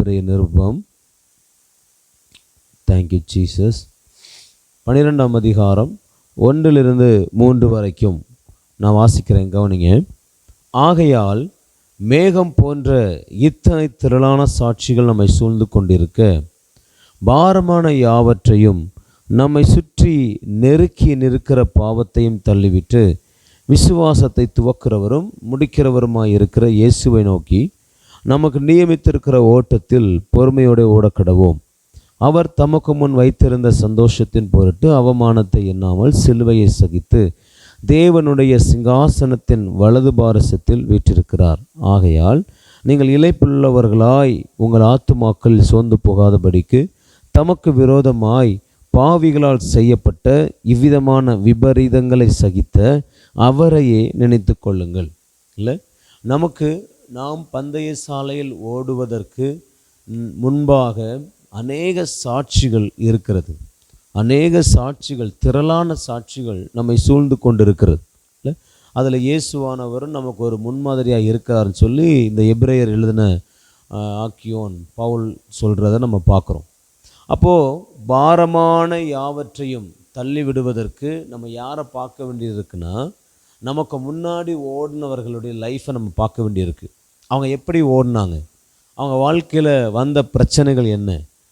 எபிரேயர் நிருபம், thank you Jesus, 12ஆம் அதிகாரம் 1-3 வரைக்கும் நான் வாசிக்கிறேன், கவனிங்க. ஆகையால் மேகம் போன்ற இத்தனை திரளான சாட்சிகள் நம்மை சூழ்ந்து கொண்டிருக்க, பாரமான யாவற்றையும் நம்மை சுற்றி நெருக்கி நிற்கிற பாவத்தையும் தள்ளிவிட்டு, விசுவாசத்தை துவக்கிறவரும் முடிக்கிறவருமாய் இருக்கிற இயேசுவை நோக்கி நமக்கு நியமித்திருக்கிற ஓட்டத்தில் பொறுமையோடு ஓடக்கடவோம். அவர் தமக்கு முன் வைத்திருந்த சந்தோஷத்தின் பொருட்டு அவமானத்தை எண்ணாமல் சிலுவையை சகித்து தேவனுடைய சிங்காசனத்தின் வலது பாரசத்தில் வீற்றிருக்கிறார். ஆகையால் நீங்கள் இளைப்புள்ளவர்களாய் உங்கள் ஆத்துமாக்கள் சோர்ந்து போகாதபடிக்கு தமக்கு விரோதமாய் பாவிகளால் செய்யப்பட்ட இவ்விதமான விபரீதங்களை சகித்த அவரையே நினைத்து கொள்ளுங்கள். இல்லை, நாம் பந்தய சாலையில் ஓடுவதற்கு முன்பாக அநேக சாட்சிகள் இருக்கிறது. அநேக சாட்சிகள், திரளான சாட்சிகள் நம்மை சூழ்ந்து கொண்டிருக்கிறது. இல்லை, அதில் இயேசுவானவரும் நமக்கு ஒரு முன்மாதிரியாக இருக்கிறார்னு சொல்லி இந்த எபிரேயர் எழுதின ஆக்கியோன் பவுல் சொல்கிறத நம்ம பார்க்குறோம். அப்போது பாரமான யாவற்றையும் தள்ளி விடுவதற்கு நம்ம யாரை பார்க்க வேண்டியது இருக்குன்னா, நமக்கு முன்னாடி ஓடினவர்களுடைய லைஃப்பை நம்ம பார்க்க வேண்டியிருக்கு. அவங்க எப்படி ஓடினாங்க, அவங்க வாழ்க்கையில் வந்த பிரச்சனைகள் என்ன,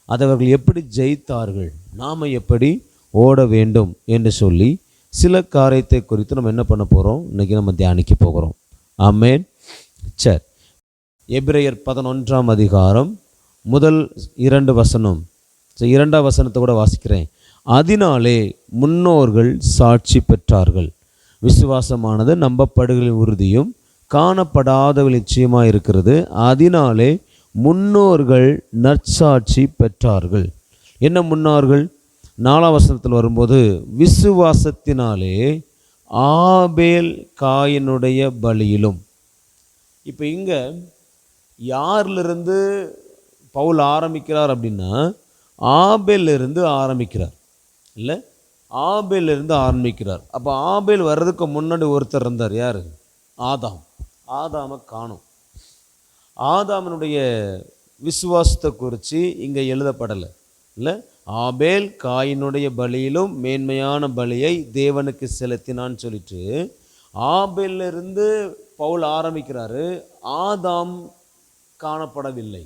அதை அவர்கள் எப்படி ஜெயித்தார்கள், நாம் எப்படி ஓட வேண்டும் என்று சொல்லி சில காரியத்தை குறித்து நம்ம என்ன பண்ண போகிறோம், இன்றைக்கி நம்ம தியானிக்க போகிறோம். ஆமென். சரி, எபிரேயர் 11ஆம் அதிகாரம் முதல் 2 வசனம், 2ஆம் வசனத்தை கூட வாசிக்கிறேன். அதனாலே முன்னோர்கள் சாட்சி பெற்றார்கள். விசுவாசமானது நம்பப்படுகளின் உறுதியும் காணப்படாதவள் நிச்சயமாக இருக்கிறது. அதனாலே முன்னோர்கள் நற்சாட்சி பெற்றார்கள். என்ன முன்னோர்கள்? 4ஆம் வசனத்தில் வரும்போது, விசுவாசத்தினாலே ஆபேல் காயினுடைய பலியிலும். இப்போ இங்கே யாரிலிருந்து பவுல் ஆரம்பிக்கிறார் அப்படின்னா, ஆபேலிருந்து ஆரம்பிக்கிறார். இல்லை, ஆபேலிருந்து ஆரம்பிக்கிறார். அப்போ ஆபேல் வர்றதுக்கு முன்னாடி ஒருத்தர் இருந்தார். யார்? ஆதாம். ஆதாமை காணும். ஆதாமனுடைய விசுவாசத்தை குறித்து இங்கே எழுதப்படலை. இல்லை, ஆபேல் காயினுடைய பலியிலும் மேன்மையான பலியை தேவனுக்கு செலுத்தினான்னு சொல்லிட்டு ஆபேலிருந்து பவுல் ஆரம்பிக்கிறாரு. ஆதாம் காணப்படவில்லை.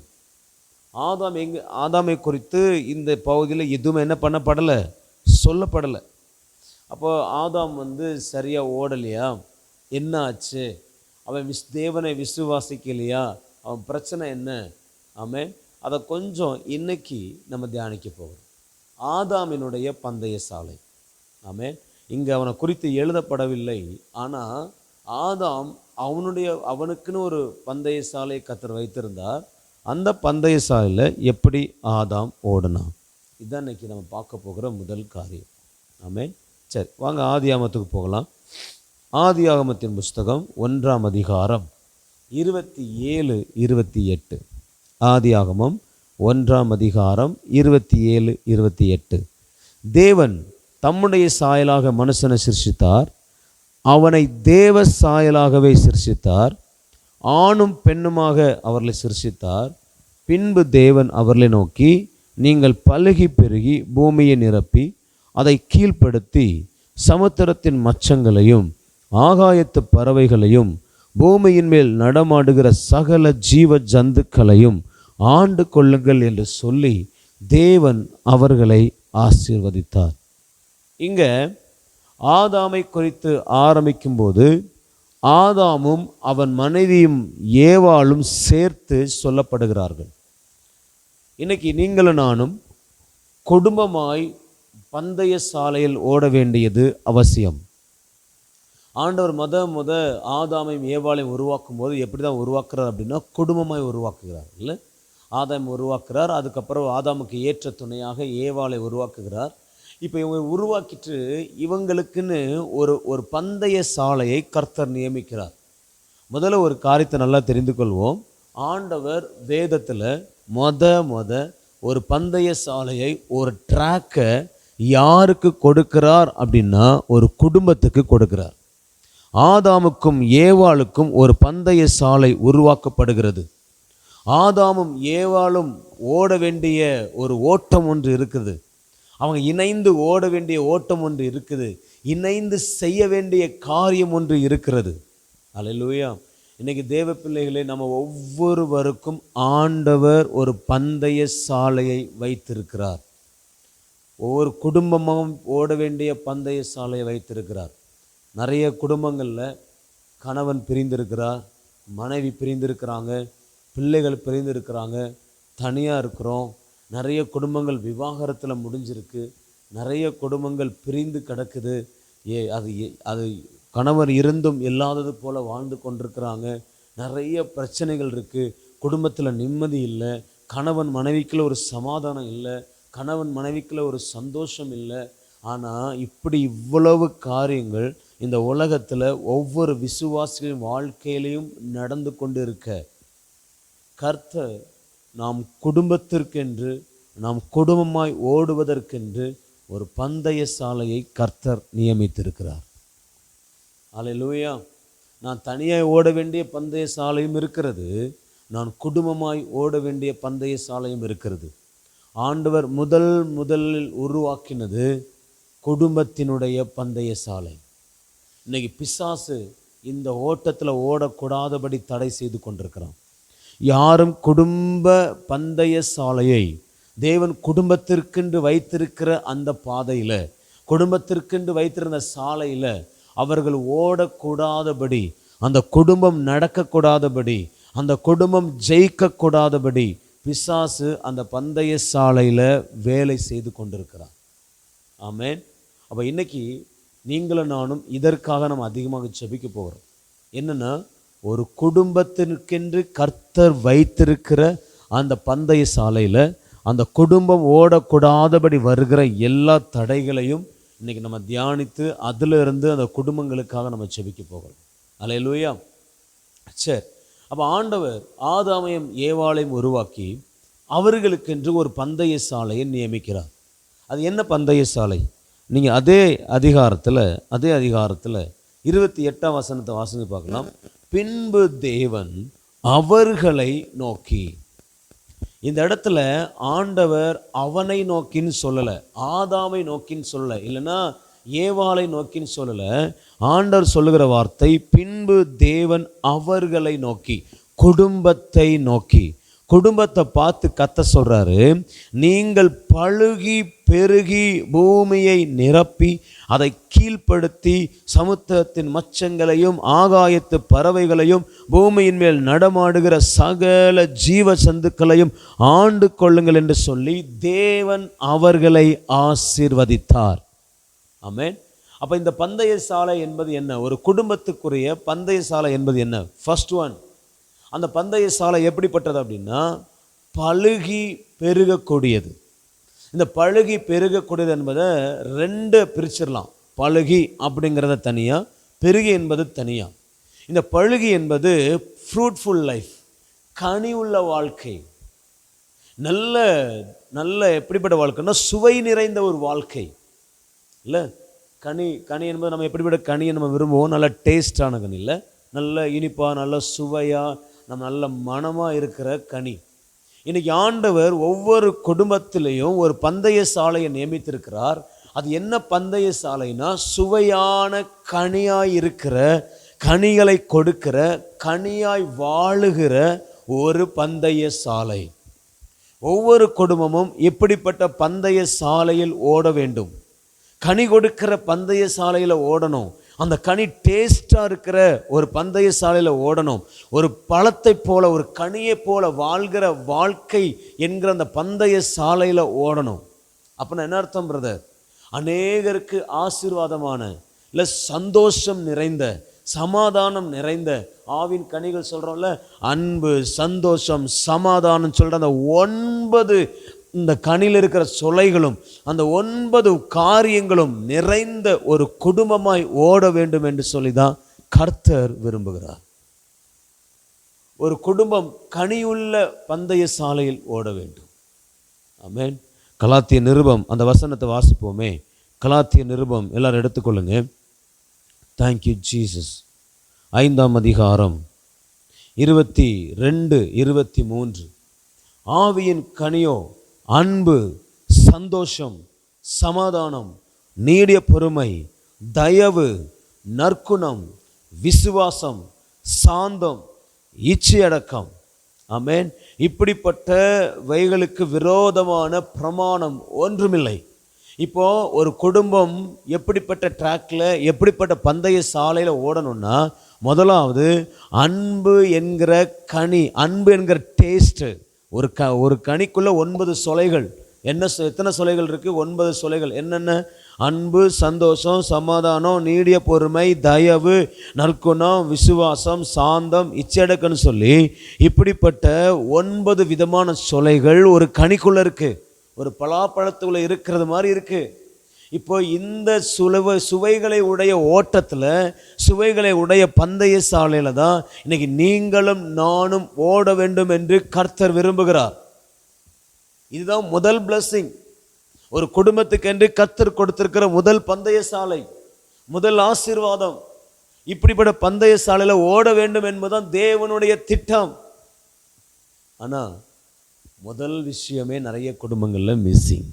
ஆதாமை குறித்து இந்த பகுதியில் எதுவுமே என்ன பண்ணப்படலை, சொல்லப்படலை. அப்போ ஆதாம் சரியாக ஓடலையா, என்ன ஆச்சு, அவன் தேவனை விசுவாசிக்கலையா, அவன் பிரச்சனை என்ன? ஆமென். அதை கொஞ்சம் இன்னைக்கு நம்ம தியானிக்க போகிறோம். ஆதாமினுடைய பந்தய சாலை. ஆமென். இங்கே அவனை குறித்து எழுதப்படவில்லை. ஆனால் ஆதாம் அவனுக்குன்னு ஒரு பந்தய சாலை கர்த்தர் வைத்திருந்தார். அந்த பந்தய சாலையில் எப்படி ஆதாம் ஓடினான், இதுதான் இன்னைக்கு நம்ம பார்க்க போகிற முதல் காரியம். ஆமென். சரி, வாங்க ஆதியாகமத்துக்கு போகலாம். ஆதியாகமத்தின் புஸ்தகம் 1ஆம் அதிகாரம் 27, 28. ஆதியாகமம் 1ஆம் அதிகாரம் 27, 28. தேவன் தம்முடைய சாயலாக மனுஷனை சிருஷ்டித்தார். அவனை தேவ சாயலாகவே சிருஷ்டித்தார். ஆணும் பெண்ணுமாக அவர்களை சிருஷ்டித்தார். பின்பு தேவன் அவர்களை நோக்கி, நீங்கள் பலுகி பெருகி பூமியை நிரப்பி அதை கீழ்ப்படுத்தி சமுத்திரத்தின் மச்சங்களையும் ஆகாயத்து பறவைகளையும் பூமியின் மேல் நடமாடுகிற சகல ஜீவ ஜந்துக்களையும் ஆண்டு கொள்ளுங்கள் என்று சொல்லி தேவன் அவர்களை ஆசீர்வதித்தார். இங்கே ஆதாமை குறித்து ஆரம்பிக்கும்போது ஆதாமும் அவன் மனைவியும் ஏவாளும் சேர்த்து சொல்லப்படுகிறார்கள். இன்னைக்கு நீங்களும் நானும் குடும்பமாய் பந்தய சாலையில் ஓட வேண்டியது அவசியம். ஆண்டவர் முத ஆதாமையும் ஏவாளையும் உருவாக்கும் போது எப்படி தான் உருவாக்குறார் அப்படின்னா, குடும்பமாய் உருவாக்குகிறார். இல்லை, ஆதாம் உருவாக்குறார். அதுக்கப்புறம் ஆதாமுக்கு ஏற்ற துணையாக ஏவாளை உருவாக்குகிறார். இப்போ இவங்க உருவாக்கிட்டு இவங்களுக்குன்னு ஒரு பந்தய சாலையை கர்த்தர் நியமிக்கிறார். முதல்ல ஒரு காரியத்தை நல்லா தெரிந்து கொள்வோம். ஆண்டவர் வேதத்தில் ஒரு பந்தய சாலையை, ஒரு ட்ராக்கை யாருக்கு கொடுக்கிறார் அப்படின்னா, ஒரு குடும்பத்துக்கு கொடுக்கிறார். ஆதாமுக்கும் ஏவாளுக்கும் ஒரு பந்தய சாலை உருவாக்கப்படுகிறது. ஆதாமும் ஏவாளும் ஓட வேண்டிய ஒரு ஓட்டம் ஒன்று இருக்குது. அவங்க இணைந்து ஓட வேண்டிய ஓட்டம் ஒன்று இருக்குது. இணைந்து செய்ய வேண்டிய காரியம் ஒன்று இருக்கிறது. அல்லேலூயா. இன்னைக்கு தேவ பிள்ளைகளே, நம்ம ஒவ்வொருவருக்கும் ஆண்டவர் ஒரு பந்தய சாலையை வைத்திருக்கிறார். ஒவ்வொரு குடும்பமும் ஓட வேண்டிய பந்தய சாலையை வைத்திருக்கிறார். நிறைய குடும்பங்களில் கணவன் பிரிந்திருக்கிறார், மனைவி பிரிந்திருக்கிறாங்க, பிள்ளைகள் பிரிந்திருக்கிறாங்க, தனியாக இருக்கிறோம். நிறைய குடும்பங்கள் விவாகரத்தில் முடிஞ்சிருக்கு, நிறைய குடும்பங்கள் பிரிந்து கிடக்குது. அது கணவர் இருந்தும் இல்லாதது போல் வாழ்ந்து கொண்டிருக்கிறாங்க. நிறைய பிரச்சனைகள் இருக்குது, குடும்பத்தில் நிம்மதி இல்லை, கணவன் மனைவிக்குள்ள ஒரு சமாதானம் இல்லை, கணவன் மனைவிக்குள்ள ஒரு சந்தோஷம் இல்லை. ஆனால் இப்படி இவ்வளவு காரியங்கள் இந்த உலகத்தில் ஒவ்வொரு விசுவாசிகளின் வாழ்க்கையிலையும் நடந்து கொண்டு இருக்க, கர்த்தர் நாம் குடும்பத்திற்கென்று, நாம் குடும்பமாய் ஓடுவதற்கென்று ஒரு பந்தய சாலையை கர்த்தர் நியமித்திருக்கிறார். அல்லேலூயா. நான் தனியாய் ஓட வேண்டிய பந்தய சாலையும் இருக்கிறது, நான் குடும்பமாய் ஓட வேண்டிய பந்தய சாலையும் இருக்கிறது. ஆண்டவர் முதலில் உருவாக்கினது குடும்பத்தினுடைய பந்தய சாலை. இன்னைக்கு பிசாசு இந்த ஓட்டத்தில் ஓடக்கூடாதபடி தடை செய்து கொண்டிருக்கிறான். யாரும் குடும்ப பந்தய சாலையை, தேவன் குடும்பத்திற்கென்று வைத்திருக்கிற அந்த பாதையில், குடும்பத்திற்கென்று வைத்திருந்த சாலையில் அவர்கள் ஓடக்கூடாதபடி, அந்த குடும்பம் நடக்கக்கூடாதபடி, அந்த குடும்பம் ஜெயிக்கக்கூடாதபடி பிசாசு அந்த பந்தய சாலையில் வேலை செய்து கொண்டிருக்கிறான். ஆமென். அப்போ இன்னைக்கு நீங்களும் நானும் இதற்காக நம்ம அதிகமாக ஜெபிக்க போகிறோம். என்னென்னா, ஒரு குடும்பத்திற்கென்று கர்த்தர் வைத்திருக்கிற அந்த பந்தய சாலையில் அந்த குடும்பம் ஓடக்கூடாதபடி வருகிற எல்லா தடைகளையும் இன்றைக்கி நம்ம தியானித்து அதிலிருந்து அந்த குடும்பங்களுக்காக நம்ம ஜெபிக்க போகிறோம். அல்லேலூயா. சரி, அப்போ ஆண்டவர் ஆதாமையும் ஏவாளையும் உருவாக்கி அவர்களுக்கென்று ஒரு பந்தய சாலையை நியமிக்கிறார். அது என்ன பந்தய சாலை? நீங்கள் அதே அதிகாரத்தில் 28ஆம் வசனத்தை வாசித்து பார்க்கலாம். பின்பு தேவன் அவர்களை நோக்கி, இந்த இடத்துல ஆண்டவர் அவனை நோக்கின்னு சொல்லலை, ஆதாமை நோக்கின்னு சொல்லலை, இல்லைன்னா ஏவாளை நோக்கின்னு சொல்லலை. ஆண்டவர் சொல்லுகிற வார்த்தை பின்பு தேவன் அவர்களை நோக்கி, குடும்பத்தை நோக்கி. குடும்பத்தை பார்த்து கத்த சொல்றாரு, நீங்கள் பழுகி பெருகி பூமியை நிரப்பி அதை கீழ்ப்படுத்தி சமுத்திரத்தின் மச்சங்களையும் ஆகாயத்து பறவைகளையும் பூமியின் மேல் நடமாடுகிற சகல ஜீவ சந்துக்களையும் ஆண்டு கொள்ளுங்கள் என்று சொல்லி தேவன் அவர்களை ஆசீர்வதித்தார். ஆமென். அப்போ இந்த பந்தய சாலை என்பது என்ன? ஒரு குடும்பத்துக்குரிய பந்தய சாலை என்பது என்ன? ஃபர்ஸ்ட் ஒன், அந்த பந்தய சாலை எப்படிப்பட்டது அப்படின்னா, பழுகி பெருகக்கூடியது. இந்த பழுகி பெருகக்கூடியது என்பதை ரெண்டு பிரிச்சிடலாம். பழுகி அப்படிங்கிறத தனியாக, பெருகி என்பது தனியாக. இந்த பழுகி என்பது ஃப்ரூட்ஃபுல் லைஃப், கனி உள்ள வாழ்க்கை. நல்ல நல்ல எப்படிப்பட்ட வாழ்க்கைன்னா சுவை நிறைந்த ஒரு வாழ்க்கை இல்லை. கனி என்பது நம்ம எப்படிப்பட்ட கனியை நம்ம விரும்புவோம்? நல்ல டேஸ்டான கனி இல்லை, நல்ல இனிப்பாக, நல்ல சுவையாக, நம்ம நல்ல மனமாக இருக்கிற கனி. இன்னைக்கு ஆண்டவர் ஒவ்வொரு குடும்பத்திலையும் ஒரு பந்தய சாலையை நியமித்திருக்கிறார். அது என்ன பந்தய சாலைனா, சுவையான கனியாய் இருக்கிற, கனிகளை கொடுக்கிற, கனியாய் வாழுகிற ஒரு பந்தய சாலை. ஒவ்வொரு குடும்பமும் எப்படிப்பட்ட பந்தய சாலையில் ஓட வேண்டும்? கனி கொடுக்கிற பந்தய சாலையில் ஓடணும். அந்த கனி டேஸ்டாக இருக்கிற ஒரு பந்தய சாலையில் ஓடணும். ஒரு பழத்தை போல, ஒரு கனியை போல வாழ்கிற வாழ்க்கை என்கிற அந்த பந்தய சாலையில் ஓடணும். அப்படின்னா என்ன அர்த்தம் பிரதர்? அநேகருக்கு ஆசீர்வாதமான, இல்லை சந்தோஷம் நிறைந்த, சமாதானம் நிறைந்த ஆவின் கனிகள் சொல்கிறோம்ல, அன்பு, சந்தோஷம், சமாதானம் சொல்கிற அந்த 9 இந்த கனியில் இருக்கிற சொலைகளும், அந்த 9 காரியங்களும் நிறைந்த ஒரு குடும்பமாய் ஓட வேண்டும் என்று சொல்லிதான் கர்த்தர் விரும்புகிறார். ஒரு குடும்பம் கனியுள்ள பந்தய சாலையில் ஓட வேண்டும். ஆமென். கலாத்திய நிருபம் அந்த வசனத்தை வாசிப்போமே. கலாத்திய நிருபம் எல்லாரும் எடுத்துக்கொள்ளுங்க. Thank you Jesus. 5ஆம் அதிகாரம் 22, 23. ஆவியின் கனியோ அன்பு, சந்தோஷம், சமாதானம், நீடிய பொறுமை, தயவு, நற்குணம், விசுவாசம், சாந்தம், இச்சையடக்கம். ஆமென். இப்படிப்பட்ட வைகளுக்கு விரோதமான பிரமாணம் ஒன்றுமில்லை. இப்போ ஒரு குடும்பம் எப்படிப்பட்ட ட்ராக்ல, எப்படிப்பட்ட பந்தய சாலையில் ஓடணும்னா, முதலாவது அன்பு என்கிற கனி, அன்பு என்கிற டேஸ்ட். ஒரு கனிக்குள்ள 9 சொலைகள். எத்தனை சொலைகள் இருக்கு? 9 சொலைகள். என்னென்ன? அன்பு, சந்தோஷம், சமாதானம், நீடிய பொறுமை, தயவு, நற்குணம், விசுவாசம், சாந்தம், இச்சையடக்கம்னு சொல்லி இப்படிப்பட்ட 9 விதமான சொலைகள் ஒரு கனிக்குள்ள இருக்கு. ஒரு பலாப்பழத்துக்குள்ள இருக்கிறது மாதிரி இருக்கு. இப்போ இந்த சுவைகளை உடைய ஓட்டத்தில், சுவைகளை உடைய பந்தய சாலையில தான் இன்னைக்கு நீங்களும் நானும் ஓட வேண்டும் என்று கர்த்தர் விரும்புகிறார். இதுதான் முதல் பிளஸிங். ஒரு குடும்பத்துக்கு என்று கர்த்தர் கொடுத்திருக்கிற முதல் பந்தய சாலை, முதல் ஆசீர்வாதம். இப்படிப்பட்ட பந்தய சாலையில ஓட வேண்டும் என்பதுதான் தேவனுடைய திட்டம். ஆனா முதல் விஷயமே நிறைய குடும்பங்கள்ல மிஸ்ஸிங்.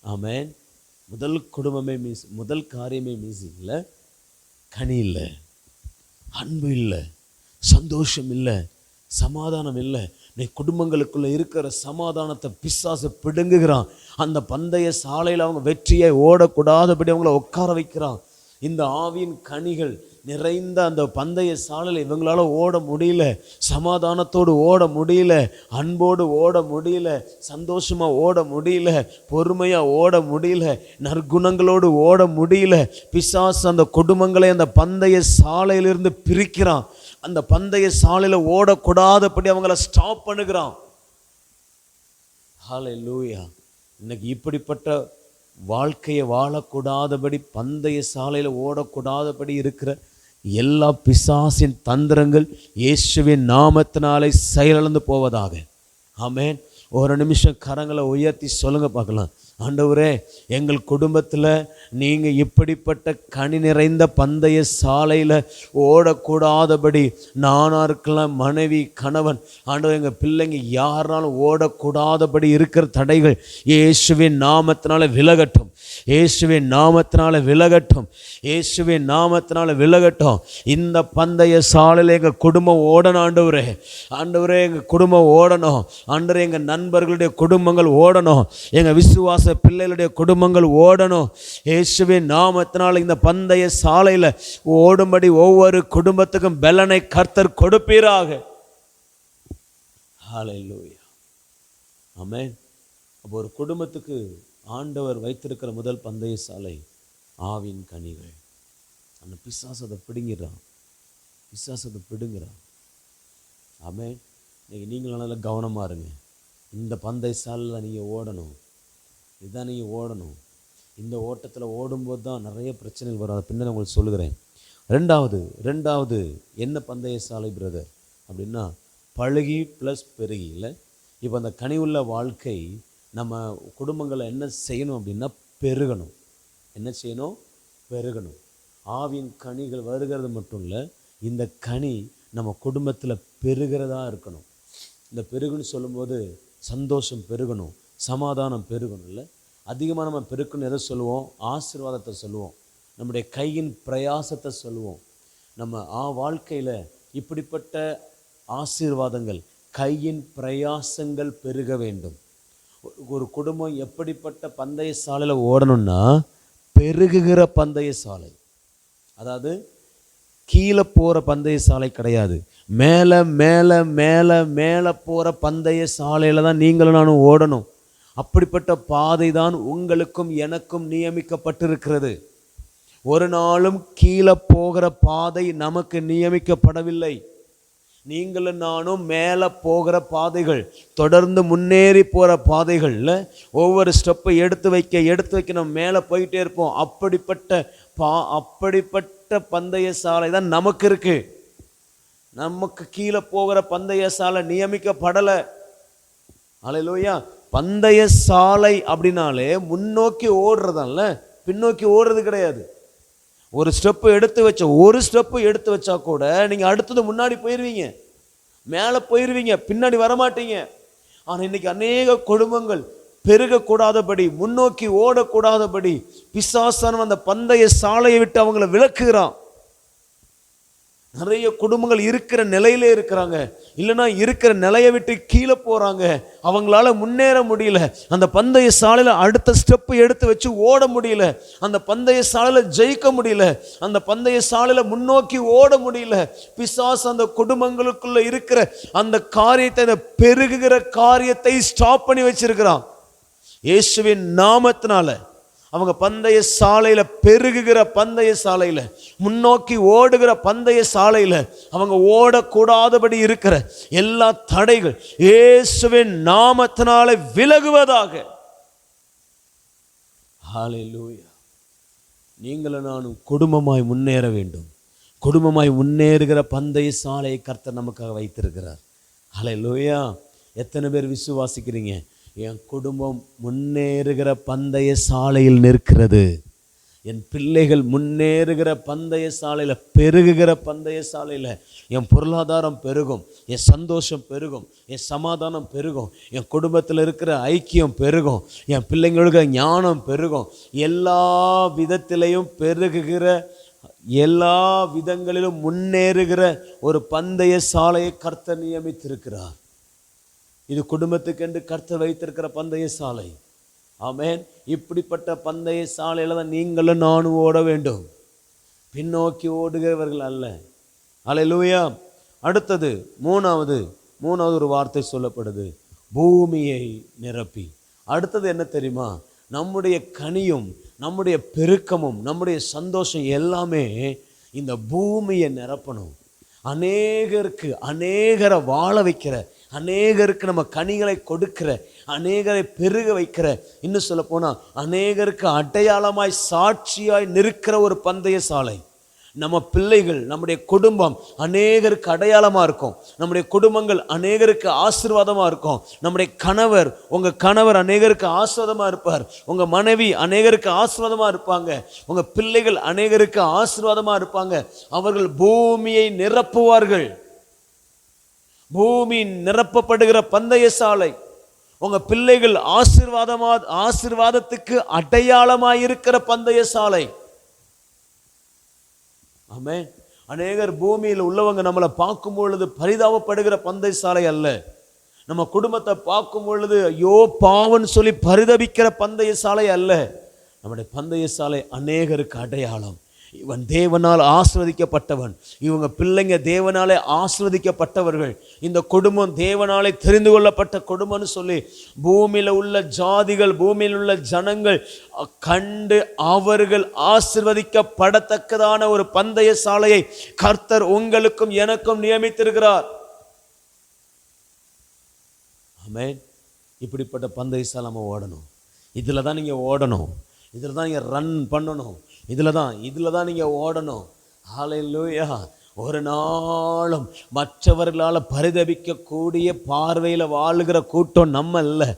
ஆமென். முதல் குடும்பமே முதல் காரியமே மிஸ்ஸிங். இல்லை, கனி இல்லை, அன்பு இல்லை, சந்தோஷம் இல்லை, சமாதானம் இல்லை. நீ குடும்பங்களுக்குள்ள இருக்கிற சமாதானத்தை பிசாசு பிடுங்குகிறான். அந்த பந்தய சாலையில் அவங்க வெற்றியை ஓடக்கூடாதபடி அவங்கள உட்கார வைக்கிறான். இந்த ஆவியின் கனிகள் நிறைந்த அந்த பந்தய சாலையில் இவங்களால ஓட முடியல, சமாதானத்தோடு ஓட முடியல, அன்போடு ஓட முடியல, சந்தோஷமா ஓட முடியல, பொறுமையா ஓட முடியல, நற்குணங்களோடு ஓட முடியல. பிசாசு அந்த குடும்பங்களை அந்த பந்தய சாலையிலிருந்து பிரிக்கிறான். அந்த பந்தய சாலையில ஓடக்கூடாதபடி அவங்கள ஸ்டாப் பண்ணுகிறான். ஹல்லேலூயா. இன்னைக்கு இப்படிப்பட்ட வாழ்க்கையை வாழக்கூடாதபடி, பந்தய சாலையில் ஓடக்கூடாதபடி இருக்கிற எல்லா பிசாசின் தந்திரங்கள் இயேசுவின் நாமத்தினாலே செயலிழந்து போவதாக. ஆமென். ஒரு நிமிஷம் கரங்களை உயர்த்தி சொல்லுங்க பார்க்கலாம். ஆண்டவரே, எங்கள் குடும்பத்தில் நீங்கள் இப்படிப்பட்ட கனி நிறைந்த பந்தய சாலையில் ஓடக்கூடாதபடி, நானாக இருக்கலாம், மனைவி, கணவன், ஆண்டவர், எங்கள் பிள்ளைங்க யாருனாலும் ஓடக்கூடாதபடி இருக்கிற தடைகள் இயேசுவின் நாமத்தினால விலகட்டும், இயேசுவின் நாமத்தினால விலகட்டும், இயேசுவின் நாமத்தினால விலகட்டும். இந்த பந்தய சாலையில் எங்கள் குடும்பம் ஓடணும் ஆண்டவரே. ஆண்டவரே, எங்கள் குடும்பம் ஓடணும் ஆண்டவரே. எங்கள் நண்பர்களுடைய குடும்பங்கள் ஓடணும், எங்கள் விசுவாச பிள்ளைகளுடைய குடும்பங்கள் ஓடணும். இயேசுவின் நாமத்தினால் இந்த பந்தய சாலையில் ஓடும்படி ஒவ்வொரு குடும்பத்துக்கும் பலனை கர்த்தர் கொடுப்பீராக. ஹல்லேலூயா. ஆமென். அப்போ ஒரு குடும்பத்துக்கு ஆண்டவர் வைத்திருக்கிற முதல் பந்தய சாலை ஆவின் கனிகள். அந்த பிசாசத்தை பிடுங்கிறான், பிசாசத்தை பிடுங்கிறான். ஆமென். இன்னைக்கு நீங்களும் நல்லா கவனமாக இருங்க. இந்த பந்தய சாலையில் நீங்கள் ஓடணும், இதுதான் நீங்கள் ஓடணும். இந்த ஓட்டத்தில் ஓடும்போது தான் நிறைய பிரச்சனைகள் வரும். அதை பின்னாடி உங்களுக்கு சொல்லுகிறேன். ரெண்டாவது என்ன பந்தய சாலை பிரதர் அப்படின்னா, பழகி ப்ளஸ் பெருகி. இல்லை, இப்போ அந்த கனிவுள்ள வாழ்க்கை நம்ம குடும்பங்களை என்ன செய்யணும் அப்படின்னா பெருகணும். என்ன செய்யணும்? பெருகணும். ஆவின் கனிகள் வருகிறது மட்டும் இல்லை, இந்த கனி நம்ம குடும்பத்தில் பெருகிறதா இருக்கணும். இந்த பெருகுன்னு சொல்லும்போது சந்தோஷம் பெருகணும், சமாதானம் பெருகணும். இல்லை, அதிகமாக நம்ம பெருக்கணும் எதை சொல்லுவோம்? ஆசீர்வாதத்தை சொல்லுவோம், நம்முடைய கையின் பிரயாசத்தை சொல்லுவோம். நம்ம வாழ்க்கையில் இப்படிப்பட்ட ஆசீர்வாதங்கள், கையின் பிரயாசங்கள் பெருக வேண்டும். ஒரு குடும்பம் எப்படிப்பட்ட பந்தய சாலையில் ஓடணும்னா பெருகுகிற பந்தய சாலை. அதாவது கீழே போகிற பந்தய சாலை கிடையாது, மேலே மேலே மேலே மேலே போகிற பந்தய சாலையில் தான் நீங்களும் நானும் ஓடணும். அப்படிப்பட்ட பாதை தான் உங்களுக்கும் எனக்கும் நியமிக்கப்பட்டிருக்கிறது. ஒரு நாளும் கீழே போகிற பாதை நமக்கு நியமிக்கப்படவில்லை. நீங்களும் நானும் மேலே போகிற பாதைகள், தொடர்ந்து முன்னேறி போகிற பாதைகளில் ஒவ்வொரு ஸ்டெப்பை எடுத்து வைக்க நம்ம மேலே போயிட்டே இருப்போம். அப்படிப்பட்ட பந்தய சாலை தான் நமக்கு இருக்கு. நமக்கு கீழே போகிற பந்தய சாலை நியமிக்கப்படலை. ஹல்லேலூயா. பந்தய சாலை அப்படின்னாலே முன்னோக்கி ஓடுறதால, பின்னோக்கி ஓடுறது கிடையாது. ஒரு ஸ்டெப்பு எடுத்து வச்சா கூட நீங்கள் அடுத்தது முன்னாடி போயிடுவீங்க, மேலே போயிடுவீங்க, பின்னாடி வரமாட்டீங்க. ஆனால் இன்னைக்கு அநேக குடும்பங்கள் பெருகக்கூடாதபடி, முன்னோக்கி ஓடக்கூடாதபடி பிசாசானவன் அந்த பந்தய சாலையை விட்டு அவங்கள விலக்குகிறான். நிறைய குடும்பங்கள் இருக்கிற நிலையிலே இருக்கிறாங்க, இல்லைன்னா இருக்கிற நிலையை விட்டு கீழே போறாங்க. அவங்களால முன்னேற முடியல, அந்த பந்தய சாலையில அடுத்த ஸ்டெப் எடுத்து வச்சு ஓட முடியல, அந்த பந்தய சாலையில ஜெயிக்க முடியல, அந்த பந்தய சாலையில முன்னோக்கி ஓட முடியல. பிசாசு அந்த குடும்பங்களுக்குள்ள இருக்கிற அந்த காரியத்தை, அந்த பெருகுகிற காரியத்தை ஸ்டாப் பண்ணி வச்சிருக்கிறான். இயேசுவின் நாமத்தினால அவங்க பந்தய சாலையில, பெருகுகிற பந்தய சாலையில, முன்னோக்கி ஓடுகிற பந்தய சாலையில அவங்க ஓடக்கூடாதபடி இருக்கிற எல்லா தடைகள் இயேசுவின் நாமத்தினால விலகுவதாக. ஹல்லேலூயா. நீங்களும் நானும் குடும்பமாய் முன்னேற வேண்டும். குடும்பமாய் முன்னேறுகிற பந்தய சாலையை கர்த்தர் நமக்காக வைத்திருக்கிறார். ஹல்லேலூயா. எத்தனை பேர் விசுவாசிக்கிறீங்க? என் குடும்பம் முன்னேறுகிற பந்தய சாலையில் நிற்கிறது, என் பிள்ளைகள் முன்னேறுகிற பந்தய சாலையில், பெருகுகிற பந்தய சாலையில் என் பொருளாதாரம் பெருகும், என் சந்தோஷம் பெருகும், என் சமாதானம் பெருகும், என் குடும்பத்தில் இருக்கிற ஐக்கியம் பெருகும், என் பிள்ளைங்களுக்கு ஞானம் பெருகும். எல்லா விதத்திலையும் பெருகுகிற, எல்லா விதங்களிலும் முன்னேறுகிற ஒரு பந்தய சாலையை கர்த்தர் நியமித்திருக்கிறார். இது குடும்பத்துக்கென்று கர்த்தர் வைத்திருக்கிற பந்தய சாலை. ஆமென். இப்படிப்பட்ட பந்தய சாலையில் தான் நீங்களும் நானும் ஓட வேண்டும், பின்னோக்கி ஓடுகிறவர்கள் அல்ல. ஹல்லேலூயா. அடுத்தது மூணாவது ஒரு வார்த்தை சொல்லப்படுது, பூமியை நிரப்பி. அடுத்தது என்ன தெரியுமா? நம்முடைய கனியும், நம்முடைய பெருக்கமும், நம்முடைய சந்தோஷம் எல்லாமே இந்த பூமியை நிரப்பணும். அநேகரை வாழ வைக்கிற, அநேகருக்கு நம்ம கனிகளை கொடுக்கிற, அநேகரை பெருக வைக்கிற, இன்னும் சொல்ல போனால் அநேகருக்கு அடையாளமாய் சாட்சியாய் நிற்கிற ஒரு பந்தய சாலை. நம்ம பிள்ளைகள், நம்முடைய குடும்பம் அநேகருக்கு அடையாளமாக இருக்கும். நம்முடைய குடும்பங்கள் அநேகருக்கு ஆசீர்வாதமாக இருக்கும். நம்முடைய கணவர், உங்கள் கணவர் அநேகருக்கு ஆசீர்வாதமாக இருப்பார். உங்கள் மனைவி அநேகருக்கு ஆசீர்வாதமாக இருப்பாங்க. உங்கள் பிள்ளைகள் அநேகருக்கு ஆசீர்வாதமாக இருப்பாங்க. அவர்கள் பூமியை நிரப்புவார்கள். பூமி நிரப்பப்படுகிற பந்தய சாலை. உங்க பிள்ளைகள் ஆசீர்வாதத்துக்கு அடையாளமாய் இருக்கிற பந்தய சாலை. ஆமென். அநேகர் பூமியில் உள்ளவங்க நம்மளை பார்க்கும் பொழுது பரிதாபப்படுகிற பந்தய சாலை அல்ல. நம்ம குடும்பத்தை பார்க்கும் பொழுது ஐயோ பாவன்னு சொல்லி பரிதபிக்கிற பந்தய சாலை அல்ல. நம்முடைய பந்தய சாலை அநேகருக்கு அடையாளம். இவன் தேவனால் ஆசீர்வதிக்கப்பட்டவன், இவங்க பிள்ளைங்க தேவனாலே ஆசீர்வதிக்கப்பட்டவர்கள், இந்த குடும்பம் தேவனாலே தெரிந்து கொள்ளப்பட்ட குடும்பம்னு சொல்லி பூமியில் உள்ள ஜாதிகள், பூமியில் உள்ள ஜனங்கள் கண்டு அவர்கள் ஆசீர்வதிக்கப்படத்தக்கதான ஒரு பந்தய சாலையை கர்த்தர் உங்களுக்கும் எனக்கும் நியமித்திருக்கிறார். ஆமென். இப்படிப்பட்ட பந்தய சாலை நம்ம ஓடணும். இதில் தான் நீங்கள் ஓடணும், இதில் தான் நீங்கள் ரன் பண்ணணும், இதில் தான் நீங்கள் ஓடணும். ஹல்லேலூயா. ஒரு நாளும் மற்றவர்களால் பரிதபிக்கக்கூடிய பார்வையில் வாழுகிற கூட்டம் நம்ம இல்லை.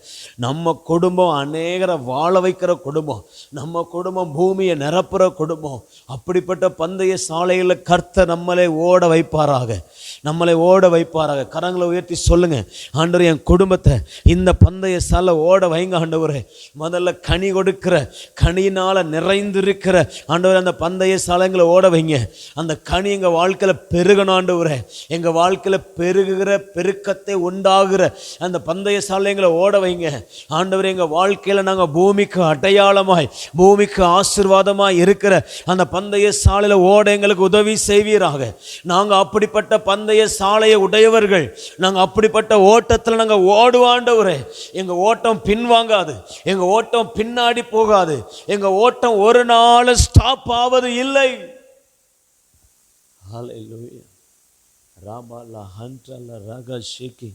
நம்ம குடும்பம் அநேகரை வாழ வைக்கிற குடும்பம், நம்ம குடும்பம் பூமியை நிரப்புகிற குடும்பம். அப்படிப்பட்ட பந்தய சாலையில் கர்த்தர் நம்மளை ஓட வைப்பாராக. கரங்களை உயர்த்தி சொல்லுங்க, ஆண்டவரே என் குடும்பத்தை இந்த பந்தய சாலை ஓட வைங்க ஆண்டவரே. முதல்ல கனி கொடுக்கிற, கனியினால் நிறைந்திருக்கிற ஆண்டவரே அந்த பந்தய சாலைங்களை ஓட வைங்க. அந்த கனி எங்கள் வாழ்க்கையில் பெருகணும் ஆண்டவரே. எங்கள் வாழ்க்கையில் பெருகுகிற, பெருக்கத்தை உண்டாகிற அந்த பந்தய சாலைங்களை ஓட வைங்க ஆண்டவரே. எங்கள் வாழ்க்கையில் நாங்கள் பூமிக்கு அடையாளமாய், பூமிக்கு ஆசீர்வாதமாய் இருக்கிற அந்த பந்தய சாலையில் ஓட எங்களுக்கு உதவி செய்வீராக. நாங்கள் அப்படிப்பட்ட பந்தய சாலையை உடையவர்கள். நாங்கள் அப்படிப்பட்ட ஓட்டத்தில் நாங்கள் ஓடுவாண்டவரே. எங்கள் ஓட்டம் பின்வாங்காது, எங்கள் ஓட்டம் பின்னாடி போகாது, எங்கள் ஓட்டம் ஒரு நாள் ஸ்டாப் ஆவது இல்லை. ஹல்லேலூயா. ராமாலா ஹன்ட்ரலா ரக ஷேக்கி.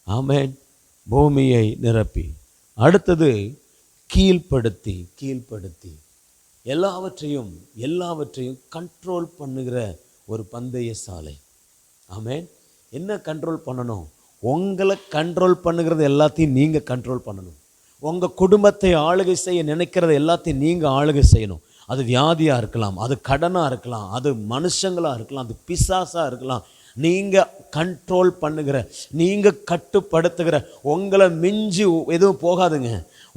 ஆமென். பூமியை நிரப்பி. அடுத்தது கீழ்ப்படுத்தி எல்லாவற்றையும் கண்ட்ரோல் பண்ணுகிற ஒரு பந்தய சாலை. ஆமென். என்ன கண்ட்ரோல் பண்ணணும்? உங்களை கண்ட்ரோல் பண்ணுகிறது எல்லாத்தையும் நீங்கள் கண்ட்ரோல் பண்ணணும். உங்கள் குடும்பத்தை ஆளுகை செய்ய நினைக்கிறது எல்லாத்தையும் நீங்கள் ஆளுகை செய்யணும். அது வியாதியாக இருக்கலாம், அது கடனாக இருக்கலாம், அது மனுஷங்களாக இருக்கலாம், அது பிசாசாக இருக்கலாம். நீங்கள் கண்ட்ரோல் பண்ணுகிற, நீங்கள் கட்டுப்படுத்துகிற, உங்களை மிஞ்சி எதுவும் போகாதுங்க,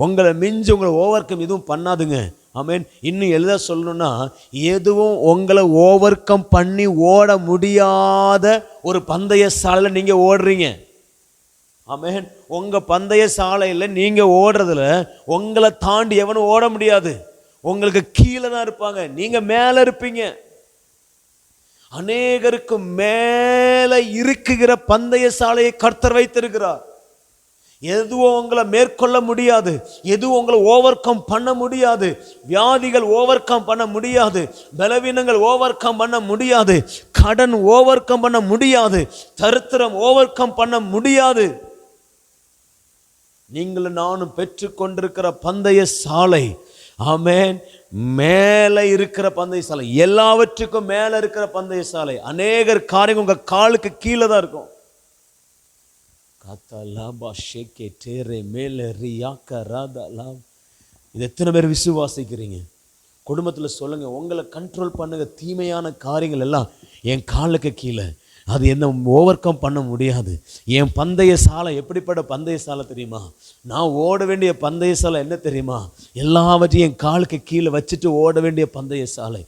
உங்களை மிஞ்சி உங்களை ஓவர் கம் எதுவும் பண்ணாதுங்க. ஆமேன். இன்னும் எழுத சொல்லணும்னா, எதுவும் உங்களை ஓவர் கம் பண்ணி ஓட முடியாத ஒரு பந்தய சாலையில் நீங்கள் ஓடுறீங்க. ஆமேன். உங்கள் பந்தய சாலையில் நீங்கள் ஓடுறதுல உங்களை தாண்டி எவனும் ஓட முடியாது. உங்களுக்கு கீழே தான் இருப்பாங்க, நீங்கள் மேலே இருப்பீங்க. அநேகருக்கு மேலே இருக்குகிற பந்தய சாலையை கர்த்தர் வைத்திருக்கிறார். எதுவும் உங்களை மேற்கொள்ள முடியாது, எதுவும் உங்களை ஓவர் கம் பண்ண முடியாது. வியாதிகள் ஓவர் கம் பண்ண முடியாது, பலவீனங்கள் ஓவர் கம் பண்ண முடியாது, கடன் ஓவர் கம் பண்ண முடியாது, தரித்திரம் ஓவர் கம் பண்ண முடியாது. நீங்களும் நானும் பெற்றுக்கொண்டிருக்கிற பந்தய சாலை, ஆமேன், மேலே இருக்கிற பந்தய சாலை, எல்லாவற்றுக்கும் மேலே இருக்கிற பந்தய சாலை. அநேகர் காரியம் உங்க காலுக்கு கீழே தான் இருக்கும். இது எத்தனை பேர் விசுவாசிக்கிறீங்க? குடும்பத்தில் சொல்லுங்க, உங்களை கண்ட்ரோல் பண்ணுங்க. தீமையான காரியங்கள் எல்லாம் என் காலுக்கு கீழே, அது என்ன ஓவர் கம் பண்ண முடியாது. என் பந்தய சாலை எப்படிப்பட்ட பந்தய சாலை தெரியுமா? நான் ஓட வேண்டிய பந்தய சாலை என்ன தெரியுமா? எல்லாவற்றையும் என் காலுக்கு கீழே வச்சுட்டு ஓட வேண்டிய பந்தய சாலை.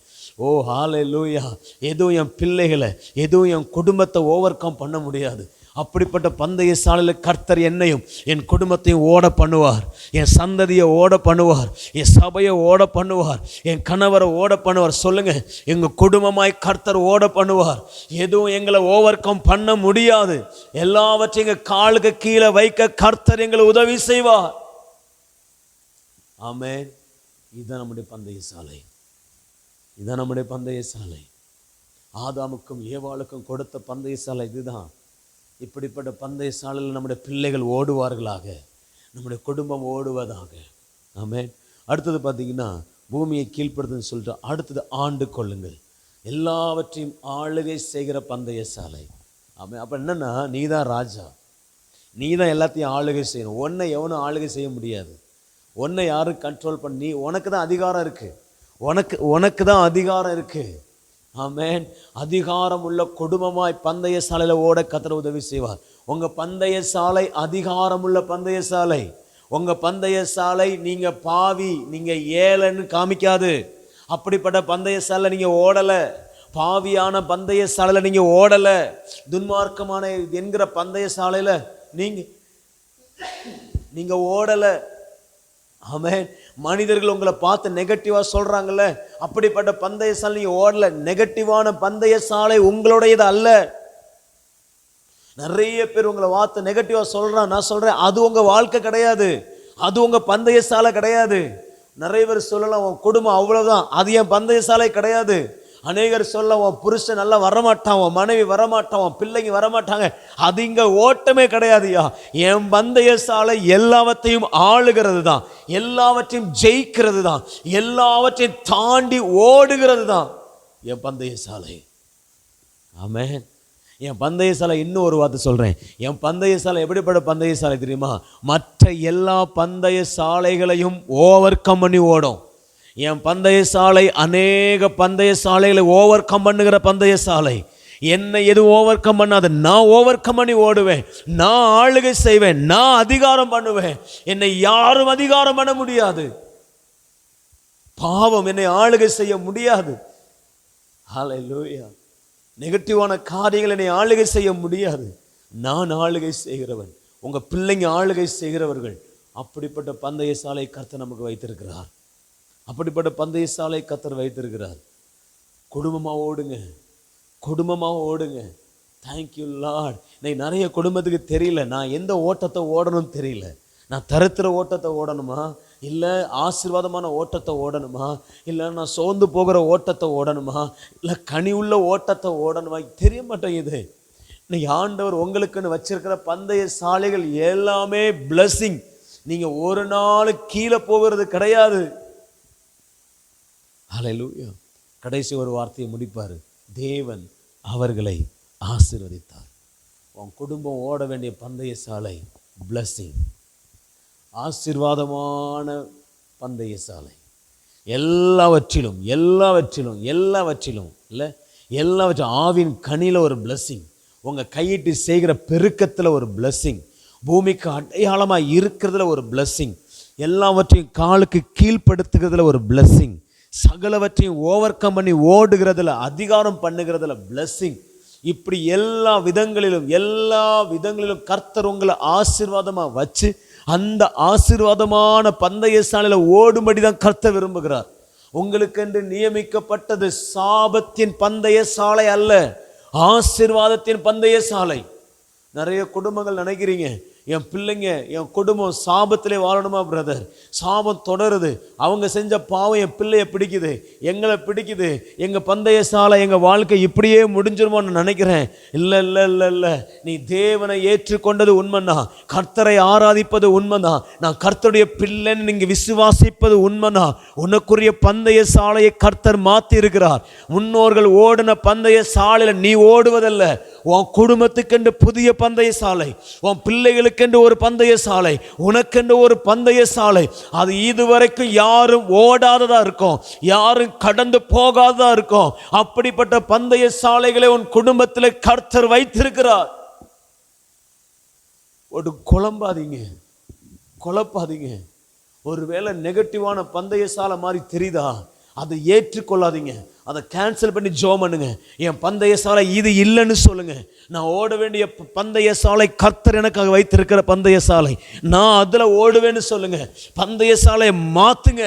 ஓ ஹல்லேலூயா. எதுவும் என் பிள்ளைகளை, எதுவும் என் குடும்பத்தை ஓவர் கம் பண்ண முடியாது. அப்படிப்பட்ட பந்தய சாலையில் கர்த்தர் என்னையும் என் குடும்பத்தையும் ஓட பண்ணுவார், என் சந்ததியை ஓட பண்ணுவார், என் சபையை ஓட பண்ணுவார், என் கணவரை ஓட பண்ணுவார். சொல்லுங்க, எங்கள் குடும்பமாய் கர்த்தர் ஓட பண்ணுவார். எதுவும் எங்களை ஓவர் கம் பண்ண முடியாது. எல்லாவற்றையும் எங்கள் காலுக்கு கீழே வைக்க கர்த்தர் எங்களை உதவி செய்வார். ஆமென். இதுதான் நம்முடைய பந்தய சாலை, இதுதான் நம்முடைய பந்தய சாலை. ஆதாமுக்கும் ஏவாளுக்கும் கொடுத்த பந்தய சாலை இதுதான். இப்படிப்பட்ட பந்தய சாலையில் நம்முடைய பிள்ளைகள் ஓடுவார்களாக, நம்முடைய குடும்பம் ஓடுவதாக. ஆமென். அடுத்தது பார்த்தீங்கன்னா, பூமியை கீழ்ப்படுத்துன்னு சொல்லிட்டு அடுத்தது ஆண்டு கொள்ளுங்கள். எல்லாவற்றையும் ஆளுகை செய்கிற பந்தய சாலை. ஆமென். அப்போ என்னன்னா, நீ தான் ராஜா, நீ தான் எல்லாத்தையும் ஆளுகை செய்யணும். உன்னை எவனும் ஆளுகை செய்ய முடியாது. உன்னை யாரும் கண்ட்ரோல் பண்ணி, உனக்கு தான் அதிகாரம் இருக்குது, உனக்கு தான் அதிகாரம் இருக்குது. ஆமென். அதிகாரம் உள்ள குடும்பமாய் பந்தய சாலையில் ஓட கர்த்தர் உதவி செய்வார். உங்கள் பந்தய சாலை அதிகாரம் உள்ள பந்தய சாலை. உங்கள் பந்தய சாலை நீங்கள் பாவி, நீங்கள் ஏழைன்னு காமிக்காது. அப்படிப்பட்ட பந்தய சாலை நீங்கள் ஓடலை. பாவியான பந்தய சாலையில் நீங்கள் ஓடலை. துன்மார்க்கமான என்கிற பந்தய சாலையில் நீங்கள் ஓடலை. ஆமென். மனிதர்கள் உங்களை பார்த்து நெகட்டிவாக சொல்கிறாங்கல்ல, அப்படிப்பட்ட பந்தய சாலை நீங்கள் ஓடல. நெகட்டிவான பந்தய சாலை உங்களுடையது அல்ல. நிறைய பேர் உங்களை பார்த்து நெகட்டிவாக சொல்கிறான். நான் சொல்கிறேன், அது உங்கள் வாழ்க்கை கிடையாது, அது உங்கள் பந்தய சாலை கிடையாது. நிறைய பேர் சொல்லலாம், உன் குடும்பம் அவ்வளோதான், அது என் பந்தய சாலை கிடையாது. அநேகர் சொல்ல, உன் புருஷன் நல்லா வரமாட்டான், உன் மனைவி வரமாட்டான், உன் பிள்ளைங்க வரமாட்டாங்க, அது இங்கே ஓட்டமே கிடையாதுயா. என் பந்தய சாலை எல்லாவற்றையும் ஆளுகிறது தான், எல்லாவற்றையும் ஜெயிக்கிறது தான், எல்லாவற்றையும் தாண்டி ஓடுகிறது தான் என் பந்தய சாலை. ஆமென். என் பந்தய சாலை, இன்னும் ஒரு வார்த்தை சொல்கிறேன், என் பந்தய சாலை எப்படிப்பட்ட பந்தய சாலை தெரியுமா? மற்ற எல்லா பந்தய சாலைகளையும் ஓவர் கம் பண்ணி ஓடும். என் பந்தய சாலை அநேக பந்தய சாலைகளை ஓவர் கம் பண்ணுகிற பந்தய சாலை. என்னை எதுவும் ஓவர் கம் பண்ணாது. நான் ஓவர் கம் பண்ணி ஓடுவேன், நான் ஆளுகை செய்வேன், நான் அதிகாரம் பண்ணுவேன். என்னை யாரும் அதிகாரம் பண்ண முடியாது. பாவம் என்னை ஆளுகை செய்ய முடியாது. ஹல்லேலூயா. நெகட்டிவான காரியங்கள் என்னை ஆளுகை செய்ய முடியாது. நான் ஆளுகை செய்கிறவன், உங்கள் பிள்ளைங்க ஆளுகை செய்கிறவர்கள். அப்படிப்பட்ட பந்தய சாலை கர்த்தர் நமக்கு வைத்திருக்கிறார். அப்படிப்பட்ட பந்தய சாலை கர்த்தர் வைத்திருக்கிறார். குடும்பமாக ஓடுங்க, குடும்பமாக ஓடுங்க. Thank you Lord. இன்னைக்கு நிறைய குடும்பத்துக்கு தெரியல, நான் எந்த ஓட்டத்தை ஓடணும்னு தெரியல. நான் தரித்திர ஓட்டத்தை ஓடணுமா, இல்லை ஆசீர்வாதமான ஓட்டத்தை ஓடணுமா, இல்லை நான் சோர்ந்து போகிற ஓட்டத்தை ஓடணுமா, இல்லை கனி உள்ள ஓட்டத்தை ஓடணுமா, தெரிய மாட்டேங்குது. இன்னைக்கு ஆண்டவர் உங்களுக்குன்னு வச்சிருக்கிற பந்தய சாலைகள் எல்லாமே பிளஸிங். நீங்கள் ஒரு நாள் கீழே போகிறது கிடையாது. ஹல்லேலூயா. கடைசி ஒரு வார்த்தையை முடிப்பார். தேவன் அவர்களை ஆசீர்வதித்தார். உன் குடும்பம் ஓட வேண்டிய பந்தய சாலை பிளஸிங், ஆசீர்வாதமான பந்தய சாலை. எல்லாவற்றிலும் எல்லாவற்றிலும் எல்லாவற்றிலும் இல்லை, எல்லாவற்றிலும் ஆவின் கனியில் ஒரு பிளஸ்ஸிங், உங்கள் கையிட்டு செய்கிற பெருக்கத்தில் ஒரு பிளஸ்ஸிங், பூமிக்கு அடையாளமாக இருக்கிறதுல ஒரு பிளஸ்ஸிங், எல்லாவற்றையும் காலுக்கு கீழ்ப்படுத்துகிறதுல ஒரு பிளஸ்ஸிங், சகலவற்றையும் ஓவர் கம் பண்ணி ஓடுகிறதுல, அதிகாரம் பண்ணுகிறதுல பிளஸ்ஸிங். இப்படி எல்லா விதங்களிலும் கர்த்தர் உங்களை ஆசீர்வாதமாக வச்சு அந்த ஆசீர்வாதமான பந்தய சாலையில் ஓடும்படி தான் கர்த்தர் விரும்புகிறார். உங்களுக்கென்று நியமிக்கப்பட்டது சாபத்தின் பந்தய சாலை அல்ல, ஆசீர்வாதத்தின் பந்தய சாலை. நிறைய குடும்பங்கள் நினைக்கிறீங்க, என் பிள்ளைங்க என் குடும்பம் சாபத்திலே வாழணுமா பிரதர்? சாபம் தொடருது, அவங்க செஞ்ச பாவம் என் பிள்ளையை பிடிக்குது, எங்களை பிடிக்குது, எங்கள் பந்தய சாலை எங்கள் வாழ்க்கை இப்படியே முடிஞ்சிருமோன்னு நினைக்கிறேன். இல்லை இல்லை இல்லை இல்லை, நீ தேவனை ஏற்றுக்கொண்டது உண்மைதான், கர்த்தரை ஆராதிப்பது உண்மைதான், நான் கர்த்தருடைய பிள்ளைன்னு நீங்கள் விசுவாசிப்பது உண்மைதான். உனக்குரிய பந்தய சாலையை கர்த்தர் மாற்றி இருக்கிறார். முன்னோர்கள் ஓடின பந்தய சாலையில் நீ ஓடுவதல்ல, உன் குடும்பத்துக்கென்று புதிய பந்தய சாலை, உன் பிள்ளைகளுக்கென்று ஒரு பந்தய சாலை, உனக்கென்று ஒரு பந்தய சாலை. அது இதுவரைக்கும் யாரும் ஓடாததா இருக்கும், யாரும் கடந்து போகாததா இருக்கும். அப்படிப்பட்ட பந்தய சாலைகளை உன் குடும்பத்தில் கர்த்தர் வைத்திருக்கிறார். ஒரு குழப்பாதீங்க. ஒருவேளை நெகட்டிவான பந்தய சாலை மாதிரி தெரியுதா, அதை ஏற்றுக்கொள்ளாதீங்க, அதை கேன்சல் பண்ணி ஜெபம் பண்ணுங்க. என் பந்தய சாலை இது இல்லைன்னு சொல்லுங்க. நான் ஓட வேண்டிய பந்தய சாலை கர்த்தர் எனக்காக வைத்திருக்கிற பந்தய சாலை, நான் அதில் ஓடுவேன்னு சொல்லுங்க. பந்தய சாலையை மாத்துங்க.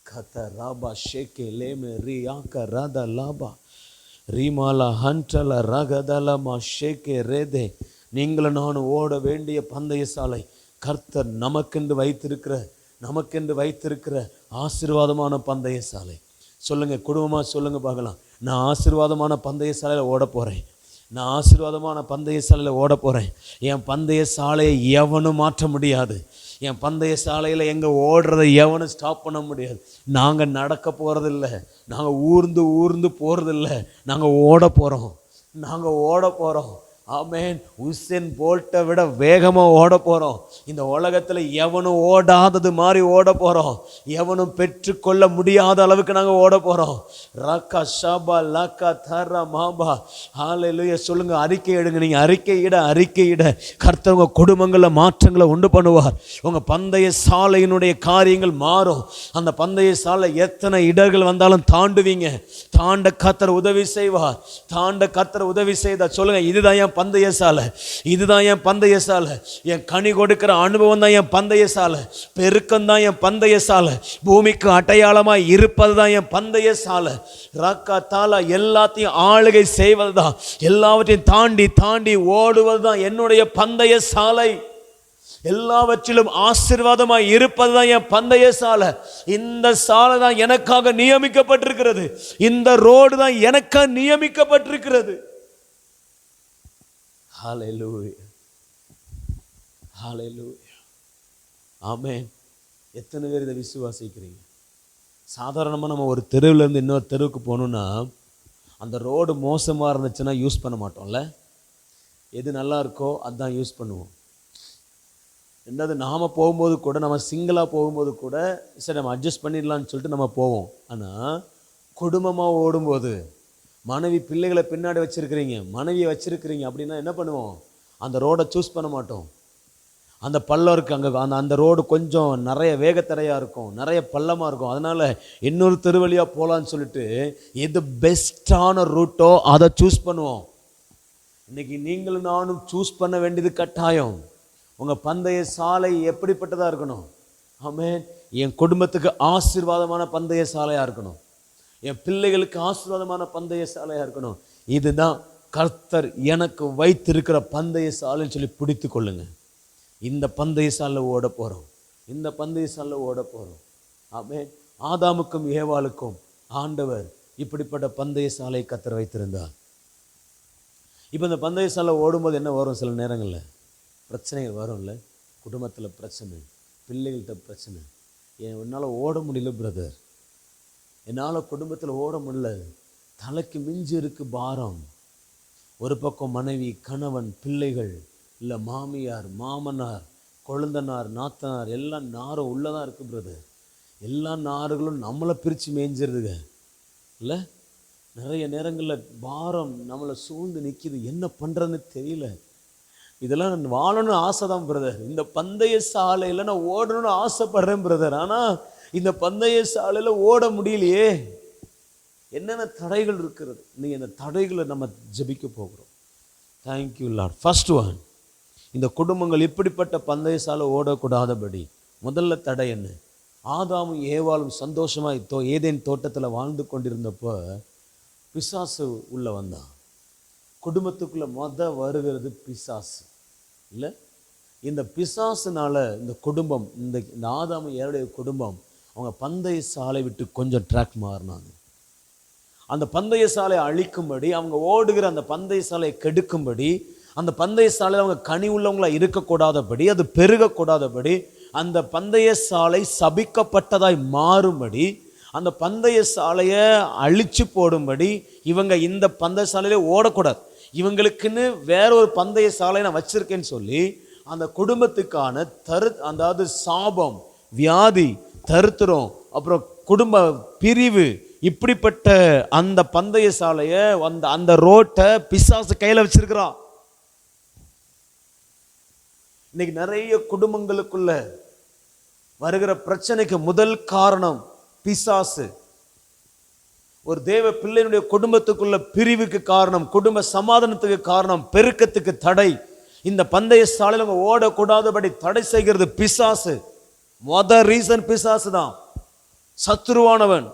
கதராபா ஷேகே லேமே ரியாக்க ரத லாபா ரீமாலா ஹண்டல ரகதலமா ஷேகே ரேதே. நீங்களும் நானும் ஓட வேண்டிய பந்தய சாலை கர்த்தர் நமக்கென்று வைத்திருக்கிற ஆசீர்வாதமான பந்தய சாலை. சொல்லுங்க, குடும்பமாக சொல்லுங்க பார்க்கலாம். நான் ஆசீர்வாதமான பந்தய சாலையில் ஓட போகிறேன், நான் ஆசீர்வாதமான பந்தய சாலையில் ஓட போகிறேன். என் பந்தய சாலையை எவனும் மாற்ற முடியாது, என் பந்தய சாலையில் எங்கள் ஓடுறதை எவனும் ஸ்டாப் பண்ண முடியாது. நாங்கள் நடக்க போகிறதில்ல, நாங்கள் ஊர்ந்து போகிறதில்ல, நாங்கள் ஓட போகிறோம். ஆமேன். உசேன் போல்ட்டை விட வேகமாக ஓட போகிறோம். இந்த உலகத்தில் எவனும் ஓடாதது மாதிரி ஓட போகிறோம். எவனும் பெற்றுக்கொள்ள முடியாத அளவுக்கு நாங்கள் ஓட போகிறோம். ரக்கா ஷாபா லக்கா தரா மாபா ஹல்லேலூயா. சொல்லுங்கள், அறிக்கை எடுங்க. நீங்கள் அறிக்கையிட கர்த்தர் உங்கள் குடும்பங்களில் மாற்றங்களை உண்டு பண்ணுவார். உங்கள் பந்தய சாலையினுடைய காரியங்கள் மாறும். அந்த பந்தய சாலை எத்தனை இடர்கள் வந்தாலும் தாண்டுவீங்க. தாண்ட கர்த்தர் உதவி செய்வார். சொல்லுங்கள், இதுதான் என் பந்தய சாலை, என் கனி கொடுக்கிற அனுபவம் தான் என் பந்தய சாலை, பெருக்கம் தான் என் பந்தய சாலை, பூமிக்கு அடையாளமாய் இருப்பது தான் என் பந்தய சாலை. ராக்கா தாலா எல்லாத்தையும் ஆளுகை செய்வது தான், எல்லாவற்றையும் தாண்டி ஓடுவது தான் என்னுடைய பந்தய சாலை. எல்லாவற்றிலும் ஆசீர்வாதமாய் இருப்பது தான் என் பந்தய சாலை. இந்த சாலை தான் எனக்காக நியமிக்கப்பட்டிருக்கிறது. இந்த ரோடு தான் எனக்காக நியமிக்கப்பட்டிருக்கிறது. ஹல்லேலூயா. ஆமென். எத்தனை பேர் இதை விசுவாசிக்கிறீங்க? சாதாரணமாக நம்ம ஒரு தெருவிலேருந்து இன்னொரு தெருவுக்கு போகணுன்னா அந்த ரோடு மோசமாக இருந்துச்சுன்னா யூஸ் பண்ண மாட்டோம்ல. எது நல்லா இருக்கோ அதுதான் யூஸ் பண்ணுவோம். ரெண்டாவது, நாம் போகும்போது கூட, நம்ம சிங்கிளாக போகும்போது கூட சரி நம்ம அட்ஜஸ்ட் பண்ணிடலான்னு சொல்லிட்டு நம்ம போவோம். ஆனால் குடும்பமாக ஓடும்போது, மனைவி பிள்ளைகளை பின்னாடி மனைவியை வச்சுருக்கிறீங்க அப்படின்னா என்ன பண்ணுவோம்? அந்த ரோடை சூஸ் பண்ண மாட்டோம். அந்த பள்ளம் இருக்குது, அங்கே அந்த ரோடு கொஞ்சம் நிறைய வேகத்தடையாக இருக்கும், நிறைய பள்ளமாக இருக்கும். அதனால் இன்னொரு தெருவழியாக போகலான்னு சொல்லிட்டு எது பெஸ்ட்டான ரூட்டோ அதை சூஸ் பண்ணுவோம். இன்றைக்கி நீங்களும் நானும் சூஸ் பண்ண வேண்டியது கட்டாயம். உங்கள் பந்தய சாலை எப்படிப்பட்டதாக இருக்கணும்? ஆமென். என் குடும்பத்துக்கு ஆசீர்வாதமான பந்தய சாலையாக இருக்கணும், என் பிள்ளைகளுக்கு ஆசீர்வாதமான பந்தய சாலையாக இருக்கணும். இதுதான் கர்த்தர் எனக்கு வைத்திருக்கிற பந்தய சாலைன்னு சொல்லி பிடித்து கொள்ளுங்க. இந்த பந்தய சாலையில் ஓட போகிறோம். ஆமென். ஆதாமுக்கும் ஏவாளுக்கும் ஆண்டவர் இப்படிப்பட்ட பந்தய சாலை கர்த்தர் வைத்திருந்தார். இப்போ இந்த பந்தய சாலை ஓடும்போது என்ன வரும்? சில நேரங்களில் பிரச்சனைகள் வரும்ல. குடும்பத்தில் பிரச்சனை, பிள்ளைகள்கிட்ட பிரச்சனை. என்னால் ஓட முடியல பிரதர், என்னால் குடும்பத்தில் ஓட முடியல, தலைக்கு மிஞ்சி இருக்கு பாரம். ஒரு பக்கம் மனைவி, கணவன், பிள்ளைகள், இல்லை மாமியார், மாமனார், கொழுந்தனார், நாத்தனார் எல்லாம் நாரம் உள்ளதாக இருக்குது பிரதர். எல்லா நார்களும் நம்மளை பிரித்து மேய்ஞ்சிருதுங்க இல்லை? நிறைய நேரங்களில் பாரம் நம்மளை சூழ்ந்து நிற்கிது, என்ன பண்ணுறதுன்னு தெரியல. இதெல்லாம் நான் வாழணும்னு ஆசை தான் பிரதர், இந்த பந்தய சாலையில் நான் ஓடணும்னு ஆசைப்படுறேன் பிரதர், ஆனால் இந்த பந்தய சாலையில் ஓட முடியலையே. என்னென்ன தடைகள் இருக்கிறது? நீங்கள் இந்த தடைகளை நம்ம ஜெபிக்க போகிறோம். Thank you Lord. ஃபர்ஸ்ட் ஒன், இந்த குடும்பங்கள் இப்படிப்பட்ட பந்தய சாலை ஓடக்கூடாதபடி முதல்ல தடை என்ன? ஆதாமும் ஏவாளும் சந்தோஷமாக ஏதேன் தோட்டத்தில் வாழ்ந்து கொண்டிருந்தப்போ பிசாசு உள்ள வந்தான். குடும்பத்துக்குள்ளே வருகிறது பிசாசு இல்லை? இந்த பிசாசுனால இந்த குடும்பம், இந்த ஆதாமும் ஏவாளுடைய குடும்பம், அவங்க பந்தய சாலை விட்டு கொஞ்சம் ட்ராக் மாறினாங்க. அந்த பந்தய சாலையை அழிக்கும்படி, அவங்க ஓடுகிற அந்த பந்தய சாலையை கெடுக்கும்படி, அந்த பந்தய சாலையில் அவங்க கனி உள்ளவங்களா இருக்கக்கூடாதபடி, அது பெருகக்கூடாதபடி, அந்த பந்தய சாலை சபிக்கப்பட்டதாய் மாறும்படி, அந்த பந்தய சாலையை அழிச்சு போடும்படி, இவங்க இந்த பந்தய சாலையிலே ஓடக்கூடாது, இவங்களுக்குன்னு வேற ஒரு பந்தய சாலை நான் வச்சிருக்கேன்னு சொல்லி அந்த குடும்பத்துக்கான அதாவது சாபம், வியாதி, தரித்திரம், அப்புறம் குடும்ப பிரிவு, இப்படிப்பட்ட அந்த பந்தய சாலையை, அந்த ரோட்டை பிசாசு கையில் வச்சிருக்கிறான். இன்னைக்கு நிறைய குடும்பங்களுக்குள்ள வருகிற பிரச்சனைக்கு முதல் காரணம் பிசாசு. ஒரு தேவ பிள்ளையினுடைய குடும்பத்துக்குள்ள பிரிவுக்கு காரணம், குடும்ப சமாதானத்துக்கு காரணம், பெருக்கத்துக்கு தடை, இந்த பந்தய சாலையில் அவங்க ஓடக்கூடாதபடி தடை செய்கிறது பிசாசு. ரீசன் பிசாசு தான், சத்துருவானவன்,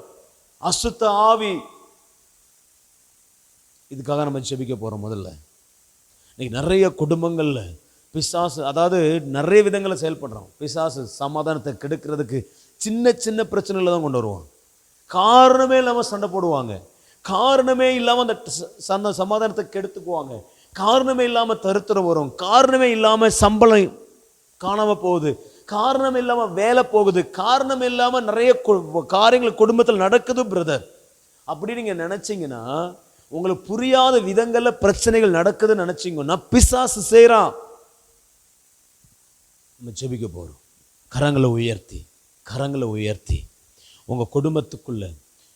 அசுத்த ஆவி. இதுக்காக நம்ம ஜெபிக்க போறோம். முதல்ல இன்னைக்கு நிறைய குடும்பங்கள்ல பிசாசு, அதாவது நிறைய விதங்களை செயல்படுறோம். பிசாசு சமாதானத்தை கெடுக்கிறதுக்கு சின்ன சின்ன பிரச்சனைகளை தான் கொண்டு வருவான். காரணமே இல்லாமல் சண்டை போடுவாங்க, காரணமே இல்லாமல் அந்த சமாதானத்தை கெடுத்துக்குவாங்க, காரணமே இல்லாமல் தரித்திரம் வரும், காரணமே இல்லாமல் சம்பளம் காணாமல் போகுது, காரணம் இல்லாமல் வேலை போகுது, காரணம் இல்லாமல் நிறைய காரியங்கள் குடும்பத்தில் நடக்குது பிரதர். அப்படி நீங்கள் நினச்சிங்கன்னா, உங்களுக்கு புரியாத விதங்களில் பிரச்சனைகள் நடக்குதுன்னு நினச்சிங்கன்னா பிசாசு செய்கிறான். நம்ம ஜெபிக்க போகிறோம். கரங்களை உயர்த்தி உங்கள் குடும்பத்துக்குள்ள,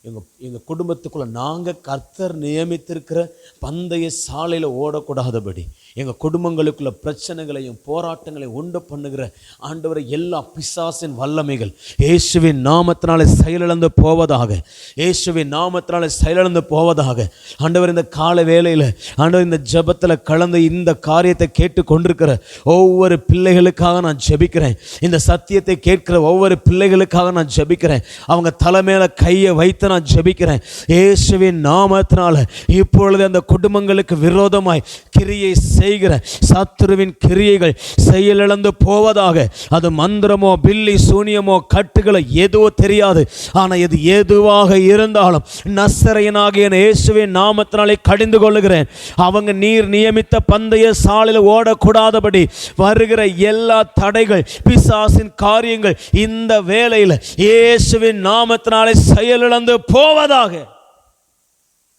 எங்கள் குடும்பத்துக்குள்ள நாங்கள் கர்த்தர் நியமித்திருக்கிற பந்தய சாலையில் ஓடக்கூடாதபடி, எங்கள் குடும்பங்களுக்குள்ள பிரச்சனைகளையும் போராட்டங்களையும் உண்டு பண்ணுகிற ஆண்டவரை எல்லா பிசாசின் வல்லமைகள் இயேசுவின் நாமத்தினாலே செயலிழந்து போவதாக, இயேசுவின் நாமத்தினாலே செயலிழந்து போவதாக. ஆண்டவர் இந்த கால வேளையில், ஆண்டவர் இந்த ஜெபத்தில் கலந்து இந்த காரியத்தை கேட்டு கொண்டிருக்கிற ஒவ்வொரு பிள்ளைகளுக்காக நான் ஜெபிக்கிறேன். இந்த சத்தியத்தை கேட்கிற ஒவ்வொரு பிள்ளைகளுக்காக நான் ஜெபிக்கிறேன். அவங்க தலைமையில கையை வைத்து நான் ஜெபிக்கிறேன். இயேசுவின் நாமத்தினால இப்பொழுது அந்த குடும்பங்களுக்கு விரோதமாய் கிரியை செய்கிற சத்துருவின் கிரியைகள் செயலிழந்து போவதாக. அது மந்திரமோ பில்லி சூனியமோ கட்டுகளோ எதுவோ தெரியாது, ஆனால் இது எதுவாக இருந்தாலும் நசரேயனாகிய இயேசுவின் நாமத்தினாலே கடிந்து கொள்ளுகிறேன். அவங்க நீர் நியமித்த பந்தய சாலையில் ஓடக்கூடாதபடி வருகிற எல்லா தடைகள், பிசாசின் காரியங்கள் இந்த வேளையில் இயேசுவின் நாமத்தினாலே செயலிழந்து போவதாக.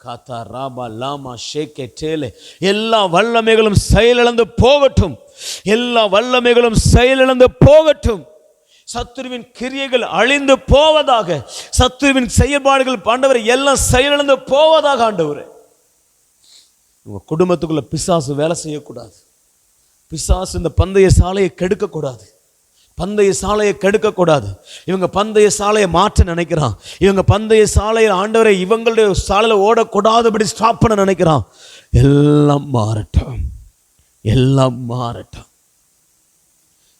காத்தா ராபா லாமா ஷேக்கே டேலே, எல்லா வல்லமைகளும் செயலிழந்து போகட்டும், எல்லா வல்லமைகளும் செயலிழந்து போகட்டும். சத்துருவின் கிரியைகள் அழிந்து போவதாக, சத்துருவின் செயல்பாடுகள் ஆண்டவரே எல்லாம் செயலிழந்து போவதாக. ஆண்டவரே, உங்க குடும்பத்துக்குள்ள பிசாசு வேலை செய்யக்கூடாது. பிசாசு இந்த பந்தய சாலையை கெடுக்கக்கூடாது, பந்தய சாலையை கெடுக்கக்கூடாது. இவங்க பந்தய சாலையை மாற்ற நினைக்கிறான், இவங்க பந்தய சாலையில் ஆண்டவரை இவங்களுடைய சாலையில் ஓடக்கூடாதபடி ஸ்டாப் பண்ண நினைக்கிறான். எல்லாம் மாறட்டும், எல்லாம் மாறட்டும்.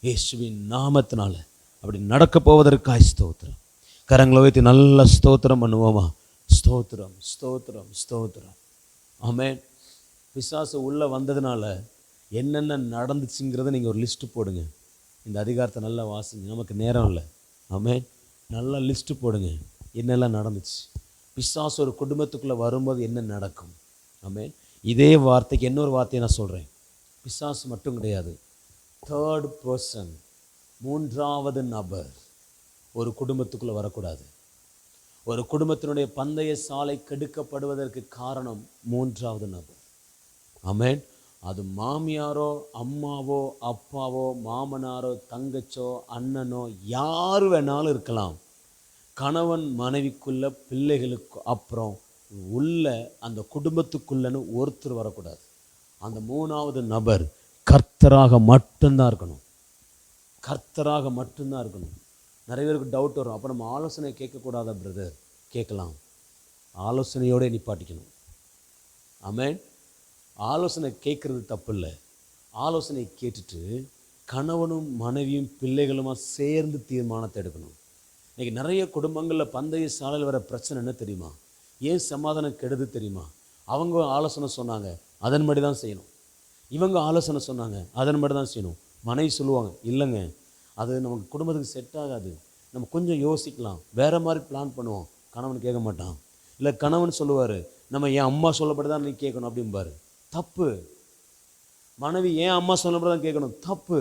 இயேசுவின் நாமத்தினால அப்படி நடக்க போவதற்காய் ஸ்தோத்திரம். கரங்களை வைத்து நல்ல ஸ்தோத்திரம் பண்ணுவோமா? ஸ்தோத்திரம், ஸ்தோத்திரம், ஸ்தோத்திரம். ஆமென். பிசாசு உள்ளே வந்ததுனால என்னென்ன நடந்துச்சுங்கிறத நீங்கள் ஒரு லிஸ்ட்டு போடுங்க. இந்த அதிகாரத்தை நல்லா வாசிங்க, நமக்கு நேரம் இல்லை. ஆமென். நல்லா லிஸ்ட்டு போடுங்க, என்னெல்லாம் நடந்துச்சு. பிசாசு ஒரு குடும்பத்துக்குள்ளே வரும்போது என்ன நடக்கும். ஆமென். இதே வார்த்தைக்கு இன்னொரு வார்த்தையை நான் சொல்கிறேன். பிசாசு மட்டும் கிடையாது, தேர்ட் பர்சன், மூன்றாவது நபர் ஒரு குடும்பத்துக்குள்ளே வரக்கூடாது. ஒரு குடும்பத்தினுடைய பந்தய சாலை கெடுக்கப்படுவதற்கு காரணம் மூன்றாவது நபர். ஆமென். அது மாமியாரோ அம்மாவோ அப்பாவோ மாமனாரோ தங்கச்சோ அண்ணனோ யார் வேணாலும் இருக்கலாம். கணவன் மனைவிக்குள்ள, பிள்ளைகளுக்கு அப்புறம் உள்ள அந்த குடும்பத்துக்குள்ளன்னு ஒருத்தர் வரக்கூடாது. அந்த மூணாவது நபர் கர்த்தராக மட்டும்தான் இருக்கணும். கர்த்தராக மட்டும்தான் இருக்கணும். நிறைய பேருக்கு டவுட் வரும், அப்போ நம்ம ஆலோசனை கேட்கக்கூடாதா பிரதர்? கேட்கலாம், ஆலோசனையோடு நிப்பாட்டிக்கணும். ஆமென். ஆலோசனை கேட்குறது தப்பு இல்லை. ஆலோசனை கேட்டுட்டு கணவனும் மனைவியும் பிள்ளைகளுமா சேர்ந்து தீர்மானத்தை எடுக்கணும். இன்றைக்கி நிறைய குடும்பங்களில் பந்தய சாலையில் வர பிரச்சனை என்ன தெரியுமா? ஏன் சமாதானம் கெடுது தெரியுமா? அவங்க ஆலோசனை சொன்னாங்க, அதன்படி தான் செய்யணும். இவங்க ஆலோசனை சொன்னாங்க, அதன்படி தான் செய்யணும். மனைவி சொல்லுவாங்க, இல்லைங்க அது நமக்கு குடும்பத்துக்கு செட் ஆகாது, நம்ம கொஞ்சம் யோசிக்கலாம், வேறு மாதிரி பிளான் பண்ணுவோம். கணவன் கேட்க மாட்டான். இல்லை கணவன் சொல்லுவார், நம்ம என் அம்மா சொல்லப்படி தான் நீ கேட்கணும் அப்படிம்பாரு. தப்பு. மனைவி ஏன் அம்மா சொல்லப்படி தான் கேட்கணும், தப்பு.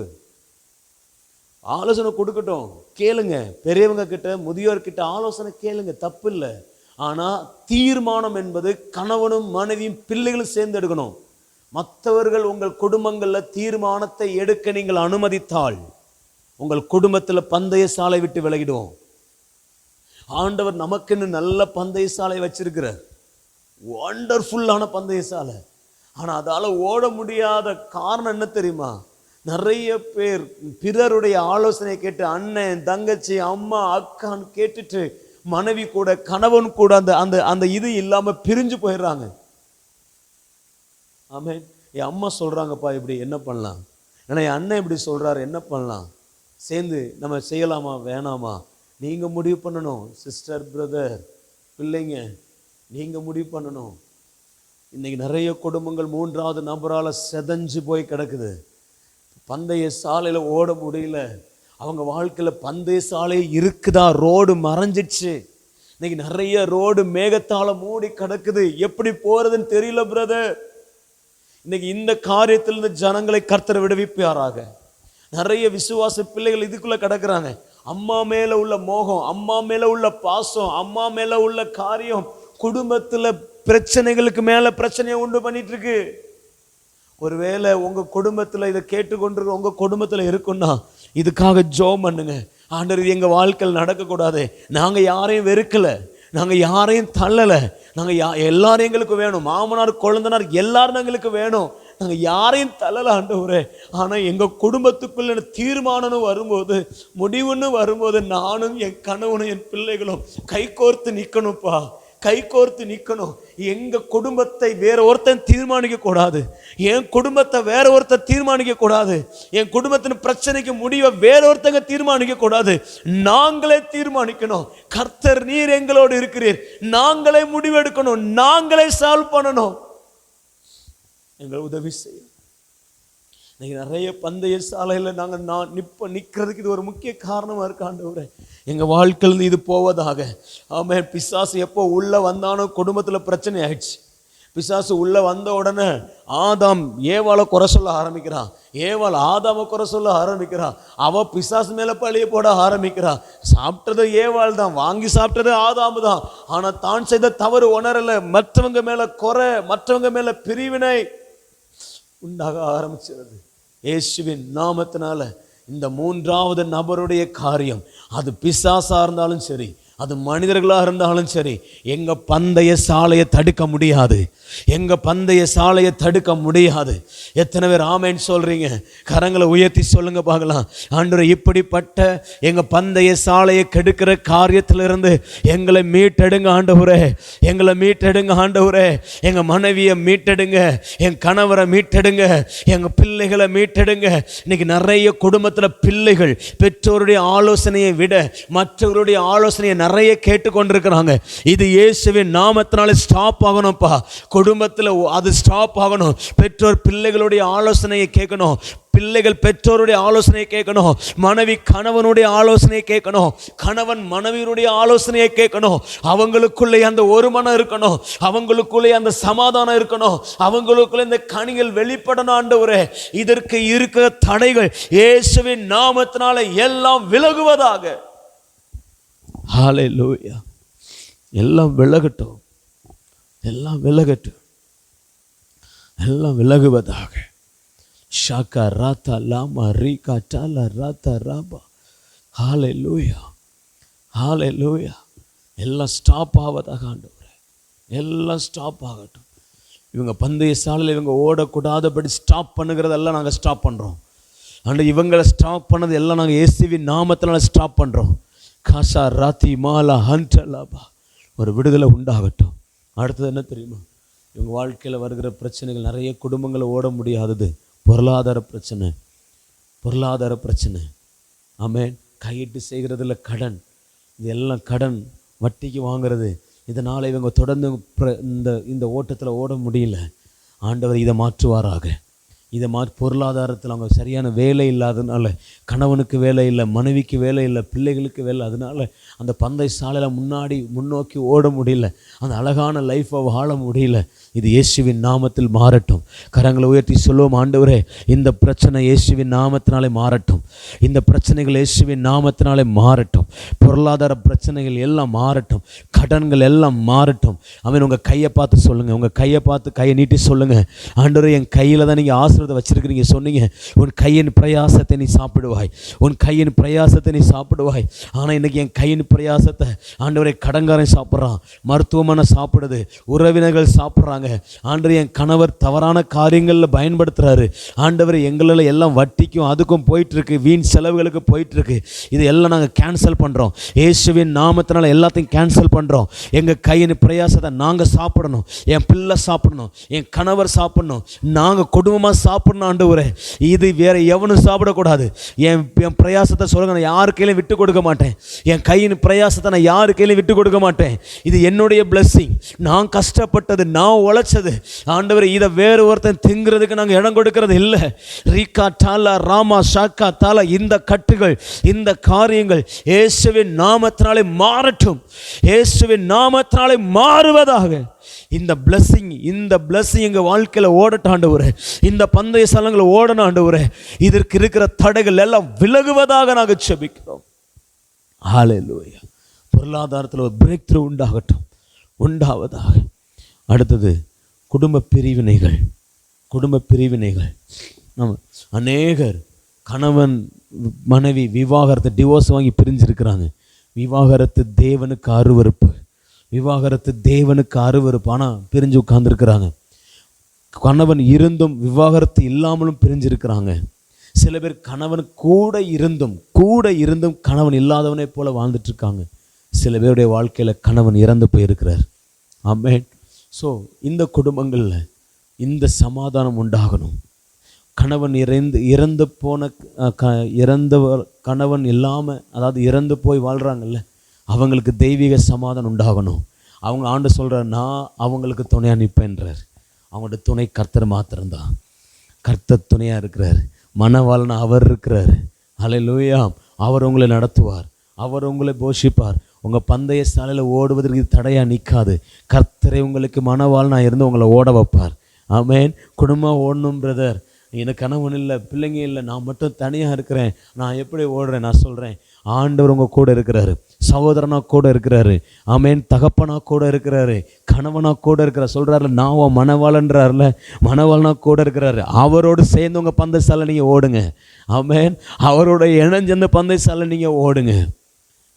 ஆலோசனை கொடுக்கட்டும், கேளுங்க. பெரியவங்க கிட்ட, முதியோர்கிட்ட ஆலோசனை கேளுங்க, தப்பு இல்லை. ஆனால் தீர்மானம் என்பது கணவனும் மனைவியும் பிள்ளைகளும் சேர்ந்து எடுக்கணும். மற்றவர்கள் உங்கள் குடும்பங்களில் தீர்மானத்தை எடுக்க நீங்கள் அனுமதித்தால் உங்கள் குடும்பத்தில் பந்தய சாலை விட்டு விலகிடுவோம். ஆண்டவர் நமக்குன்னு நல்ல பந்தய சாலை வச்சிருக்கிறார், வண்டர்ஃபுல்லான பந்தய சாலை. ஆனால் அதால் ஓட முடியாத காரணம் என்ன தெரியுமா? நிறைய பேர் பிறருடைய ஆலோசனை கேட்டு, அண்ணன் தங்கச்சி அம்மா அக்கான்னு கேட்டுட்டு மனைவி கூட கணவன் கூட அந்த அந்த அந்த இது இல்லாமல் பிரிஞ்சு போயிடுறாங்க. ஆமென். என் அம்மா சொல்கிறாங்கப்பா இப்படி, என்ன பண்ணலாம்? ஏன்னா என் அண்ணன் இப்படி சொல்கிறாரு, என்ன பண்ணலாம்? சேர்ந்து நம்ம செய்யலாமா வேணாமா? நீங்கள் முடிவு பண்ணணும். சிஸ்டர், பிரதர், பிள்ளைங்க, நீங்கள் முடிவு பண்ணணும். இன்றைக்கி நிறைய குடும்பங்கள் மூன்றாவது நபரால் செதஞ்சு போய் கிடக்குது. பந்தய சாலையில் ஓட முடியல. அவங்க வாழ்க்கையில் பந்தய சாலை இருக்குதா? ரோடு மறைஞ்சிடுச்சு. இன்னைக்கு நிறைய ரோடு மேகத்தால் மூடி கிடக்குது. எப்படி போகிறதுன்னு தெரியல பிரதர். இன்னைக்கு இந்த காரியத்திலிருந்து ஜனங்களை கர்த்தர் விடுவிப்பாராக. நிறைய விசுவாச பிள்ளைகள் இதுக்குள்ளே கிடக்குறாங்க. அம்மா மேலே உள்ள மோகம், அம்மா மேலே உள்ள பாசம், அம்மா மேலே உள்ள காரியம் குடும்பத்தில் பிரச்சனைகளுக்கு மேலே பிரச்சனையை உண்டு பண்ணிட்டு இருக்கு. ஒருவேளை உங்கள் குடும்பத்தில் இதை கேட்டுக்கொண்டிருக்க உங்கள் குடும்பத்தில் இருக்குன்னா இதுக்காக ஜெபம் பண்ணுங்க. ஆண்டவர், எங்கள் வாழ்க்கையில் நடக்கக்கூடாது. நாங்கள் யாரையும் வெறுக்கலை, நாங்கள் யாரையும் தள்ளலை, நாங்கள் எல்லாரும் எங்களுக்கு வேணும். மாமனார் குழந்தனார் எல்லாரும் எங்களுக்கு வேணும். நாங்கள் யாரையும் தள்ளலை ஆண்டவரே. ஆனால் எங்கள் குடும்பத்துக்குள்ள தீர்மானம் வரும்போது, முடிவுன்னு வரும்போது நானும் என் கணவனும் என் பிள்ளைகளும் கைகோர்த்து நிற்கணும்ப்பா, கைகோர்த்து நிற்கணும். எங்க குடும்பத்தை வேற ஒருத்தன் தீர்மானிக்க கூடாது. என் குடும்பத்தை வேற ஒருத்தர் தீர்மானிக்க கூடாது. என் குடும்பத்தின் பிரச்சனைக்கு முடிவை வேற ஒருத்தங்க தீர்மானிக்க கூடாது. நாங்களே தீர்மானிக்கணும். கர்த்தர் நீர் எங்களோடு இருக்கிறீர், நாங்களே முடிவெடுக்கணும், நாங்களே சால்வ் பண்ணணும். எங்கள் உதவி செய்யும். இன்னைக்கு நிறைய பந்தய சாலையில் நாங்கள் நிற்கிறதுக்கு இது ஒரு முக்கிய காரணமாக இருக்கு. ஆண்டவரே, எங்கள் வாழ்க்கையில் இது போவதாக. ஆமென். பிசாசு எப்போ உள்ளே வந்தானோ குடும்பத்தில் பிரச்சனை ஆயிடுச்சு. பிசாசு உள்ளே வந்த உடனே ஆதாம் ஏவாளை குறை சொல்ல ஆரம்பிக்கிறான், ஏவாள் ஆதாமை குறை சொல்ல ஆரம்பிக்கிறான். அவள் பிசாசு மேலே பழிய போட ஆரம்பிக்கிறான். சாப்பிட்டது ஏவாள் தான், வாங்கி சாப்பிட்டது ஆதாமு தான். ஆனால் தான் செய்த தவறு உணரலை. மற்றவங்க மேலே குறை, மற்றவங்க மேலே பிரிவினை உண்டாக ஆரம்பிச்சிருது. இயேசுவின் நாமத்தினால இந்த மூன்றாவது நபருடைய காரியம், அது பிசாசா இருந்தாலும் சரி, அது மனிதர்களாக இருந்தாலும் சரி, எங்கள் பந்தய சாலையை தடுக்க முடியாது. எங்கள் பந்தய சாலையை தடுக்க முடியாது. எத்தனை பேர் ஆமேன்னு சொல்கிறீங்க? கரங்களை உயர்த்தி சொல்லுங்க பார்க்கலாம். ஆண்டவரே, இப்படிப்பட்ட எங்கள் பந்தய சாலையை கெடுக்கிற காரியத்திலிருந்து எங்களை மீட்டெடுங்க ஆண்டவரே, எங்களை மீட்டெடுங்க ஆண்டவரே. எங்கள் மனைவியை மீட்டெடுங்க, என் கணவரை மீட்டெடுங்க, எங்கள் பிள்ளைகளை மீட்டெடுங்க. இன்னைக்கு நிறைய குடும்பத்தில் பிள்ளைகள் பெற்றோருடைய ஆலோசனையை விட மற்றவருடைய ஆலோசனையை நிறைய கேட்டுக்கொண்டிருக்கிறாங்க. இது இயேசுவின் நாமத்தினால ஸ்டாப் ஆகணும்ப்பா. குடும்பத்தில் அது ஸ்டாப் ஆகணும். பெற்றோர் பிள்ளைகளுடைய ஆலோசனையை கேட்கணும், பிள்ளைகள் பெற்றோருடைய ஆலோசனையை கேட்கணும், மனைவி கணவனுடைய ஆலோசனையை கேட்கணும், கணவன் மனைவியுடைய ஆலோசனையை கேட்கணும். அவங்களுக்குள்ளே அந்த ஒரு மனம் இருக்கணும், அவங்களுக்குள்ளே அந்த சமாதானம் இருக்கணும், அவங்களுக்குள்ளே இந்த கனிகள் வெளிப்படணும். ஆண்டவரே, இதற்கு இருக்கிற தடைகள் இயேசுவின் நாமத்தினால எல்லாம் விலகுவதாக. ஹல்லேலூயா. எல்லாம் விலகட்டும், எல்லாம் விலகட்டும், எல்லாம் விலகுவதாக. ஷாக்கா ராத்தா லாமா ரீகா டாலா ராத்தா ராபா. ஹல்லேலூயா, ஹல்லேலூயா. எல்லாம் ஸ்டாப் ஆவதாக ஆண்டவரே, எல்லாம் ஸ்டாப் ஆகட்டும். இவங்க பந்தய சாலையில் இவங்க ஓடக்கூடாதபடி ஸ்டாப் பண்ணுகிறதெல்லாம் நாங்கள் ஸ்டாப் பண்ணுறோம். ஆண்டு இவங்களை ஸ்டாப் பண்ணது எல்லாம் நாங்கள் இயேசுவின் நாமத்தினால ஸ்டாப் பண்ணுறோம். காசா ராத்தி மாலா ஹண்டலாபா, ஒரு விடுதலை உண்டாகட்டும். அடுத்தது என்ன தெரியுமா? இவங்க வாழ்க்கையில் வருகிற பிரச்சனைகள், நிறைய குடும்பங்களை ஓட முடியாதது பொருளாதார பிரச்சனை, பொருளாதார பிரச்சனை. ஆமென். கையிட்டு செய்கிறதுல கடன், இது எல்லாம் கடன், வட்டிக்கு வாங்கிறது, இதனால் இவங்க தொடர்ந்து இந்த ஓட்டத்தில் ஓட முடியல. ஆண்டவர் இதை மாற்றுவாராக. இதை பொருளாதாரத்தில் அவங்க சரியான வேலை இல்லாததுனால, கணவனுக்கு வேலை இல்லை, மனைவிக்கு வேலை இல்லை, பிள்ளைகளுக்கு வேலை, அதனால் அந்த பந்தய சாலையில் முன்னோக்கி ஓட முடியல, அந்த அழகான லைஃப்பை வாழ முடியல. இது இயேசுவின் நாமத்தில் மாறட்டும். கரங்களை உயர்த்தி சொல்லுவோம், ஆண்டவரே இந்த பிரச்சனை இயேசுவின் நாமத்தினாலே மாறட்டும். இந்த பிரச்சனைகள் இயேசுவின் நாமத்தினாலே மாறட்டும். பொருளாதார பிரச்சனைகள் எல்லாம் மாறட்டும். கடன்கள் எல்லாம் மாறட்டும். அவன் உங்கள் கையை பார்த்து சொல்லுங்கள், உங்கள் கையை பார்த்து கையை நீட்டி சொல்லுங்கள், ஆண்டவரே என் கையில் தான் நீங்கள் ஆசீர்வாதம் வச்சிருக்கிறீங்க. சொன்னீங்க, உன் கையின் பிரயாசத்தை நீ சாப்பிடுவாய், உன் கையின் பிரயாசத்தை நீ சாப்பிடுவாய். ஆனால் இன்னைக்கு என் கையின் பிரயாசத்தை ஆண்டவரை கடன்காரன் சாப்பிட்றான், மருத்துவமனை சாப்பிடுது, உறவினர்கள் சாப்பிட்றாங்க. ஆண்டவர் என் கணவர் தவறான காரியங்களில் பயன்படுத்துகிறாரு. ஆண்டவர் எங்களில் எல்லாம் வட்டிக்கும் அதுக்கும் போயிட்டுருக்கு, வீண் செலவுகளுக்கு போயிட்டுருக்கு. இது எல்லாம் நாங்கள் கேன்சல் பண்ணுறோம். இயேசுவின் நாமத்தினால எல்லாத்தையும் கேன்சல் பண்ணுறோம். எங்கள் கையின் பிரயாசத்தை நாங்கள் சாப்பிடணும், என் பிள்ளை சாப்பிடணும், என் கணவர் சாப்பிடணும், நாங்கள் குடும்பமாக சாப்பிடணும். ஆண்டவரே இது வேற எவனும் சாப்பிடக்கூடாது. என் பிரயாசத்தை சொல்லுங்க, நான் யாரு கையிலும் விட்டு கொடுக்க மாட்டேன். என் கையின் பிரயாசத்தை நான் யாரு கையிலும் விட்டு கொடுக்க மாட்டேன். இது என்னுடைய பிளஸ்ஸிங், நான் கஷ்டப்பட்டது, நான் உழைச்சது. ஆண்டவரே இதை வேறு ஒருத்தன் திங்கிறதுக்கு நாங்கள் இடம் கொடுக்கறது இல்லை. ரீகா டாலா ராமா ஷாக்கா தாலா, இந்த கட்டுகள், இந்த காரியங்கள் இயேசுவின் நாமத்தினாலே மாறட்டும். இயேசுவின் நாமத்தினாலே மாறுவதாக. இந்த பிளஸ்ஸிங் எங்கள் வாழ்க்கையில் ஓடட்டும் ஆண்டவரே. இந்த பந்தய ஸ்தலங்களை ஓடணும் ஆண்டவரே. இதற்கு இருக்கிற தடைகள் எல்லாம் விலகுவதாக நாங்கள் ஜெபிக்கிறோம். ஹல்லேலூயா. பொருளாதாரத்தில் ஒரு பிரேக் த்ரூ உண்டாவதாக. அடுத்தது குடும்ப பிரிவினைகள். நம்ம அநேகர் கணவன் மனைவி விவாகரத்து, டிவோர்ஸ் வாங்கி பிரிஞ்சிருக்கிறாங்க. விவாகரத்து தேவனுக்கு அருவருப்பு, ஆனால் பிரிஞ்சு உட்கார்ந்துருக்கிறாங்க. கணவன் இருந்தும் விவாகரத்து இல்லாமலும் பிரிஞ்சிருக்கிறாங்க. சில பேர் கணவன் கூட இருந்தும் கணவன் இல்லாதவனை போல வாழ்ந்துட்டு இருக்காங்க. சில பேருடைய வாழ்க்கையில் கணவன் இறந்து போயிருக்கிறார். ஆமென். ஸோ இந்த குடும்பங்களில் இந்த சமாதானம் உண்டாகணும். கணவன் இறந்தவர் கணவன் இல்லாமல், அதாவது இறந்து போய் வாழ்கிறாங்கல்ல, அவங்களுக்கு தெய்வீக சமாதானம் உண்டாகணும். அவங்க ஆண்டு சொல்கிறார், நான் அவங்களுக்கு துணையாக நிற்பேன்றார். அவங்களோட துணை கர்த்தர் மாத்திரம்தான். கர்த்தர் துணையாக இருக்கிறார். மனவாளனா அவர் இருக்கிறார். ஹல்லேலூயா. அவர் உங்களை நடத்துவார், அவர் உங்களை போஷிப்பார். உங்கள் பந்தய சாலையில் ஓடுவதற்கு தடையாக நிற்காது. கர்த்தரை உங்களுக்கு மனவாளனா இருந்து உங்களை ஓட வைப்பார். ஆமென். குடும்பம் ஓடணும் பிரதர், எனக்கு கணவன் இல்லை, பிள்ளைங்க இல்லை, நான் மட்டும் தனியாக இருக்கிறேன், நான் எப்படி ஓடுறேன்? நான் சொல்கிறேன், ஆண்டவர் உங்கள் கூட இருக்கிறாரு. சகோதரனா கூட இருக்கிறாரு. ஆமென். தகப்பனா கூட இருக்கிறாரு. கணவனா கூட இருக்கிறார். சொல்கிறாரு, நான் உன் மனவாளன்றார்ல, மனவாளனா கூட இருக்கிறாரு. அவரோடு சேர்ந்து உங்கள் பந்தய சாலை நீங்கள் ஓடுங்க. ஆமென். அவரோட இணைஞ்சந்த பந்தய சாலை நீங்கள் ஓடுங்க.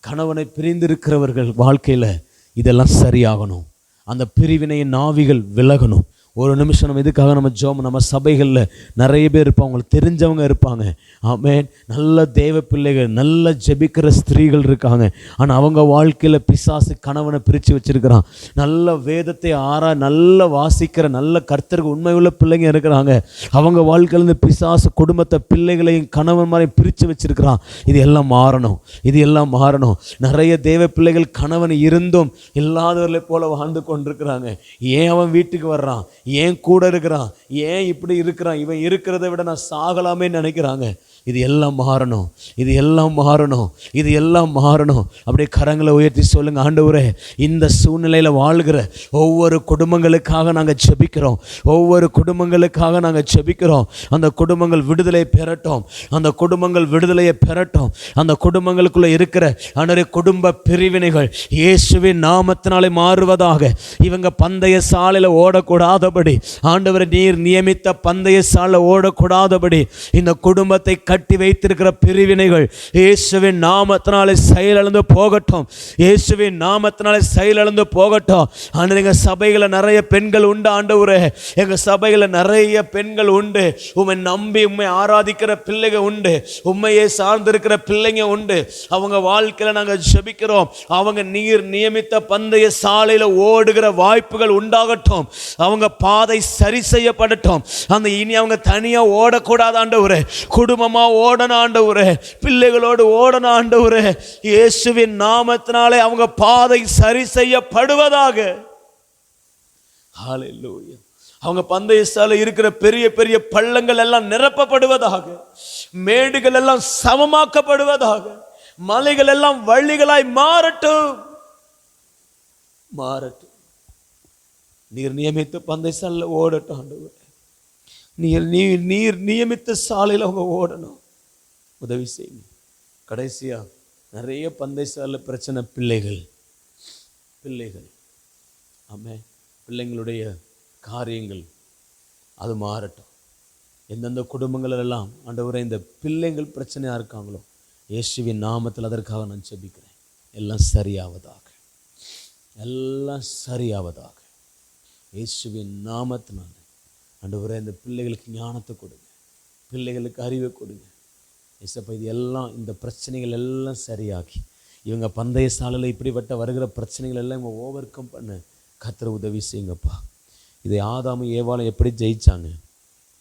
கணவனை பிரிந்திருக்கிறவர்கள் வாழ்க்கையில் இதெல்லாம் சரியாகணும். அந்த பிரிவினையின் ஆவிகள் விலகணும். ஒரு நிமிஷம் நம்ம இதுக்காக நம்ம ஜெபம். நம்ம சபைகளில் நிறைய பேர் இருப்பாங்க, அவங்களுக்கு தெரிஞ்சவங்க இருப்பாங்க. ஆமென். நல்ல தேவ பிள்ளைகள், நல்ல ஜெபிக்கிற ஸ்திரீகள் இருக்காங்க. ஆனால் அவங்க வாழ்க்கையில் பிசாசு கணவனை பிரித்து வச்சிருக்கிறான். நல்ல வேதத்தை நல்ல வாசிக்கிற நல்ல கர்த்தருக்கு உண்மை உள்ள பிள்ளைங்க இருக்கிறாங்க. அவங்க வாழ்க்கையிலேருந்து பிசாசு குடும்பத்தை, பிள்ளைகளையும் கணவன் மாதிரி பிரித்து வச்சிருக்கிறான். இது எல்லாம் மாறணும். நிறைய தேவ பிள்ளைகள் கணவன் இருந்தும் இல்லாதவர்களை போல வாழ்ந்து கொண்டிருக்கிறாங்க. ஏன் அவன் வீட்டுக்கு வர்றான், ஏன் கூட இருக்கிறான், ஏன் இப்படி இருக்கிறான், இவன் இருக்கிறத விட நான் சாகலாமே நினைக்கிறாங்க. இது எல்லாம் மாறணும். அப்படியே கரங்களை உயர்த்தி சொல்லுங்க, ஆண்டவரே இந்த சூழ்நிலையில் வாழ்கிற ஒவ்வொரு குடும்பங்களுக்காக நாங்கள் ஜெபிக்கிறோம். அந்த குடும்பங்கள் விடுதலை பெறட்டும். அந்த குடும்பங்களுக்குள்ள இருக்கிற ஆண்டவரே குடும்ப பிரிவினைகள் இயேசுவின் நாமத்தினாலே மாறுவதாக. இவங்க பந்தய சாலையில் ஓடக்கூடாதபடி, ஆண்டவரே நீர் நியமித்த பந்தய சாலை ஓடக்கூடாதபடி இந்த குடும்பத்தை கட்டி வைத்திருக்கிற பிரிவினைகள் இயேசுவின் நாமத்தினாலே செயலிழந்து போகட்டும். இயேசுவின் நாமத்தினாலே செயலிழந்து போகட்டும். ஆண்டவரே, எங்கள் சபைகளில் நிறைய பெண்கள் உண்டு ஆண்டவரே. எங்கள் சபைகளில் நிறைய பெண்கள் உண்டு. உம்மை நம்பி உம்மை ஆராதிக்கிற பிள்ளைங்க உண்டு. உம்மையே சார்ந்திருக்கிற பிள்ளைங்க உண்டு. அவங்க வாழ்க்கையில் நாங்கள் ஜெபிக்கிறோம். அவங்க நீர் நியமித்த பந்தய சாலையில் ஓடுகிற வாய்ப்புகள் உண்டாகட்டும். அவங்க பாதை சரி செய்யப்படட்டும். அந்த இனி அவங்க தனியா ஓடக்கூடாது ஆண்டவரே. குடும்பமா ஓடணும் ஆண்டவரே. பிள்ளைகளோடு ஓடணும் ஆண்டவரே. இயேசுவின் நாமத்தினாலே அவங்க பாதை சரி செய்யப்படுவதாக. ஹல்லேலூயா. அவங்க பந்தய சாலை இருக்கிற பெரிய பெரிய பள்ளங்கள் எல்லாம் நிரப்பப்படுவதாக. மேடுகள் எல்லாம் சமமாக்கப்படுவதாக. மலைகள் எல்லாம் வழிகளாய் மாறட்டும். நீர் நியமித்த பந்தய சாலையில் ஓடட்டும் ஆண்டவரே. நீர் நியமித்த சாலையில் அவங்க ஓடணும். உதவி செய்யுங்க. கடைசியா நிறைய பந்தய சாலை பிரச்சனை பிள்ளைகள். ஆமென். பிள்ளைங்களுடைய காரியங்கள் அது மாறட்டும். எந்தெந்த குடும்பங்கள் எல்லாம் ஆண்டவரே இந்த பிள்ளைங்கள் பிரச்சனையா இருக்காங்களோ இயேசுவின் நாமத்தில் அதற்காக நான் ஜெபிக்கிறேன். எல்லாம் சரியாவதாக. இயேசுவின் நாமத்தினால ஆண்டவரே இந்த பிள்ளைகளுக்கு ஞானத்தை கொடுங்க. பிள்ளைகளுக்கு அறிவை கொடுங்க. இயேசப்பா, இது எல்லாம் இந்த பிரச்சனைகள் எல்லாம் சரியாகி இவங்க பந்தய சாலையில் இப்படிப்பட்ட வருகிற பிரச்சனைகள் எல்லாம் இவங்க ஓவர் கம் பண்ண கர்த்தர் உதவி செய்யுங்கப்பா. இதை ஆதாமும் ஏவாளும் எப்படி ஜெயிச்சாங்க?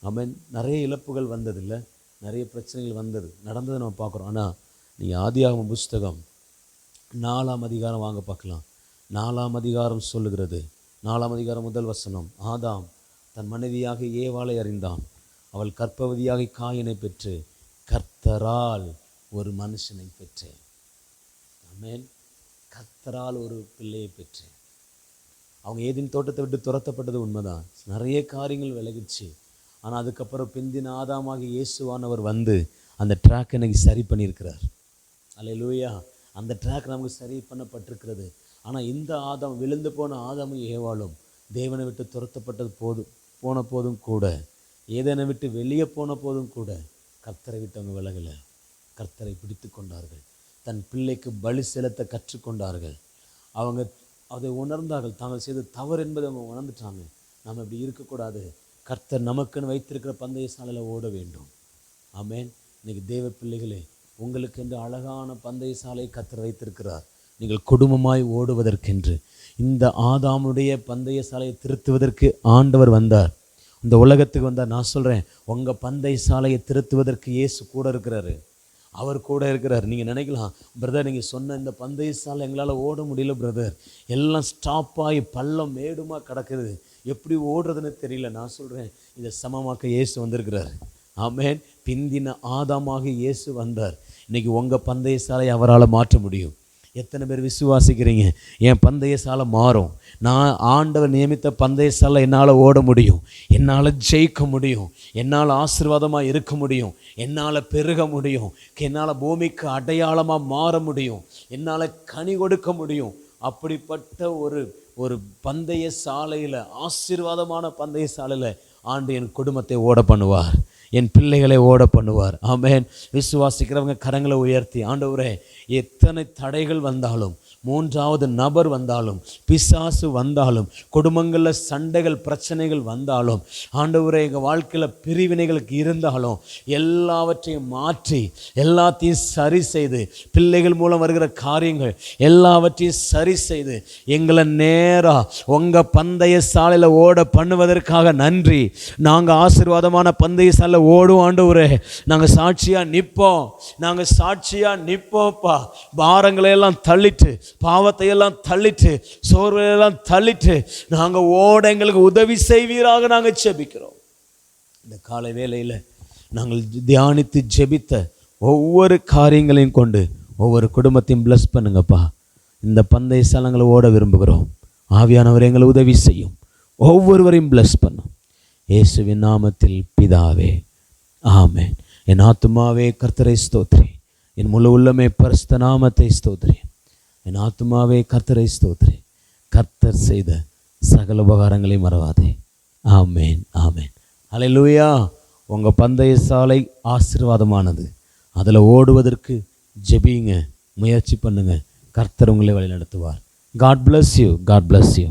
ஆமென். நிறைய இழப்புகள் வந்ததில்லை, நிறைய பிரச்சனைகள் வந்தது, நடந்ததை நம்ம பார்க்குறோம். ஆனால் நீங்கள் ஆதியாகமம் புஸ்தகம் 4ஆம் அதிகாரம் வாங்க பார்க்கலாம். 4ஆம் அதிகாரம் சொல்லுகிறது. 4ஆம் அதிகாரம் 1 வசனம். ஆதாம் தன் மனைவியாக ஏவாளை அறிந்தான். அவள் கர்ப்பவதியாக காயினை பெற்று கர்த்தரால் ஒரு மனுஷனை பெற்றேன். ஆமென். கர்த்தரால் ஒரு பிள்ளையை பெற்றேன். அவங்க ஏதேன் தோட்டத்தை விட்டு துரத்தப்பட்டது உண்மைதான். நிறைய காரியங்கள் விலகிச்சு. ஆனால் அதுக்கப்புறம் பிந்தின ஆதாமாக இயேசுவானவர் வந்து அந்த ட்ராக் எனக்கு சரி பண்ணியிருக்கிறார். அல்லேலூயா. அந்த ட்ராக் நமக்கு சரி பண்ணப்பட்டிருக்கிறது. ஆனால் இந்த ஆதாம், விழுந்து போன ஆதாமும் ஏவாளும் தேவனை விட்டு துரத்தப்பட்டது போன போதும் கூட, ஏதேனை விட்டு வெளியே போன போதும் கூட கர்த்தரை விட்டு அவங்க விலகலை. கர்த்தரை பிடித்து கொண்டார்கள். தன் பிள்ளைக்கு பலி செலுத்த கற்றுக்கொண்டார்கள். அவங்க அதை உணர்ந்தார்கள். தாங்கள் செய்த தவறு என்பதை அவங்க உணர்ந்துட்டாங்க. நாம் இப்படி இருக்கக்கூடாது. கர்த்தர் நமக்குன்னு வைத்திருக்கிற பந்தய சாலையில் ஓட வேண்டும். ஆமென். இன்னைக்கு தேவ பிள்ளைகளே, உங்களுக்கு என்று அழகான பந்தய சாலையை கர்த்தர் வைத்திருக்கிறார். நீங்கள் குடும்பமாய் ஓடுவதற்கென்று. இந்த ஆதாமுடைய பந்தய சாலையை திருத்துவதற்கு ஆண்டவர் வந்தார். இந்த உலகத்துக்கு வந்தார். நான் சொல்கிறேன், உங்கள் பந்தய சாலையை திருத்துவதற்கு இயேசு கூட இருக்கிறாரு. அவர் கூட இருக்கிறார். நீங்கள் நினைக்கலாம், பிரதர் நீங்கள் சொன்ன இந்த பந்தய சாலை எங்களால் ஓட முடியல பிரதர், எல்லாம் ஸ்டாப் ஆகி பள்ளம் மேடுமா கிடக்குது, எப்படி ஓடுறதுன்னு தெரியல. நான் சொல்கிறேன், இதை சமமாக்க இயேசு வந்திருக்கிறார். ஆமென். பிந்தின ஆதாமாக இயேசு வந்தார். இன்றைக்கி உங்கள் பந்தய சாலையை அவரால் மாற்ற முடியும். எத்தனை பேர் விசுவாசிக்கிறீங்க? என் பந்தய சாலை மாறும், நான் ஆண்டவர் நியமித்த பந்தய சாலை என்னால் ஓட முடியும், என்னால் ஜெயிக்க முடியும், என்னால் ஆசீர்வாதமாக இருக்க முடியும், என்னால் பெருக முடியும், என்னால் பூமிக்கு அடையாளமாக மாற முடியும், என்னால் கனி கொடுக்க முடியும். அப்படிப்பட்ட ஒரு பந்தய சாலையில், ஆசீர்வாதமான பந்தய சாலையில் ஆண்டு என் குடும்பத்தை ஓட பண்ணுவார், என் பிள்ளைகளை ஓட பண்ணுவார். ஆமென். விசுவாசிக்கிறவங்க கரங்களை உயர்த்தி, ஆண்டவரே எத்தனை தடைகள் வந்தாலும், மூன்றாவது நபர் வந்தாலும், பிசாசு வந்தாலும், குடும்பங்களில் சண்டைகள் பிரச்சனைகள் வந்தாலும், ஆண்டவரே எங்கள் வாழ்க்கையில் பிரிவினைகளுக்கு இருந்தாலும் எல்லாவற்றையும் மாற்றி எல்லாத்தையும் சரி செய்து, பிள்ளைகள் மூலம் வருகிற காரியங்கள் எல்லாவற்றையும் சரி செய்து எங்களை நேராக உங்கள் பந்தய சாலையில் ஓட பண்ணுவதற்காக நன்றி. நாங்கள் ஆசீர்வாதமான பந்தய சாலையில் ஓடுவோம் ஆண்டவரே. நாங்கள் சாட்சியாக நிற்போம்ப்பா. பாரங்களை எல்லாம் தள்ளிட்டு, பாவத்தை எல்லாம் தள்ளிட்டு, சோர்வையெல்லாம் தள்ளிட்டு நாங்கள் ஓட எங்களுக்கு உதவி செய்வீராக நாங்கள் ஜெபிக்கிறோம். இந்த காலை வேளையில் நாங்கள் தியானித்து ஜெபித்த ஒவ்வொரு காரியங்களையும் கொண்டு ஒவ்வொரு குடும்பத்தையும் பிளஸ் பண்ணுங்கப்பா. இந்த பந்தய சாலைகளை ஓட விரும்புகிறோம். ஆவியானவர் எங்களை உதவி செய்யும். ஒவ்வொருவரையும் பிளஸ் பண்ணும். இயேசுவின் நாமத்தில் பிதாவே, ஆமென். என் ஆத்துமாவே கர்த்தரை ஸ்தோத்திரி, என் முழு உள்ளமே பரிசுத்த நாமத்தை ஸ்தோத்திரி. என் ஆத்துமாவே கர்த்தரை ஸ்தோத்திரி. கர்த்தர் செய்த சகல உபகாரங்களையும் மறவாதே. ஆமென், ஆமென். அல்லேலூயா. உங்கள் பந்தய சாலை ஆசீர்வாதமானது. அதில் ஓடுவதற்கு ஜெபிங்க, முயற்சி பண்ணுங்க. கர்த்தர் உங்களை வழி நடத்துவார். God bless you. God bless you.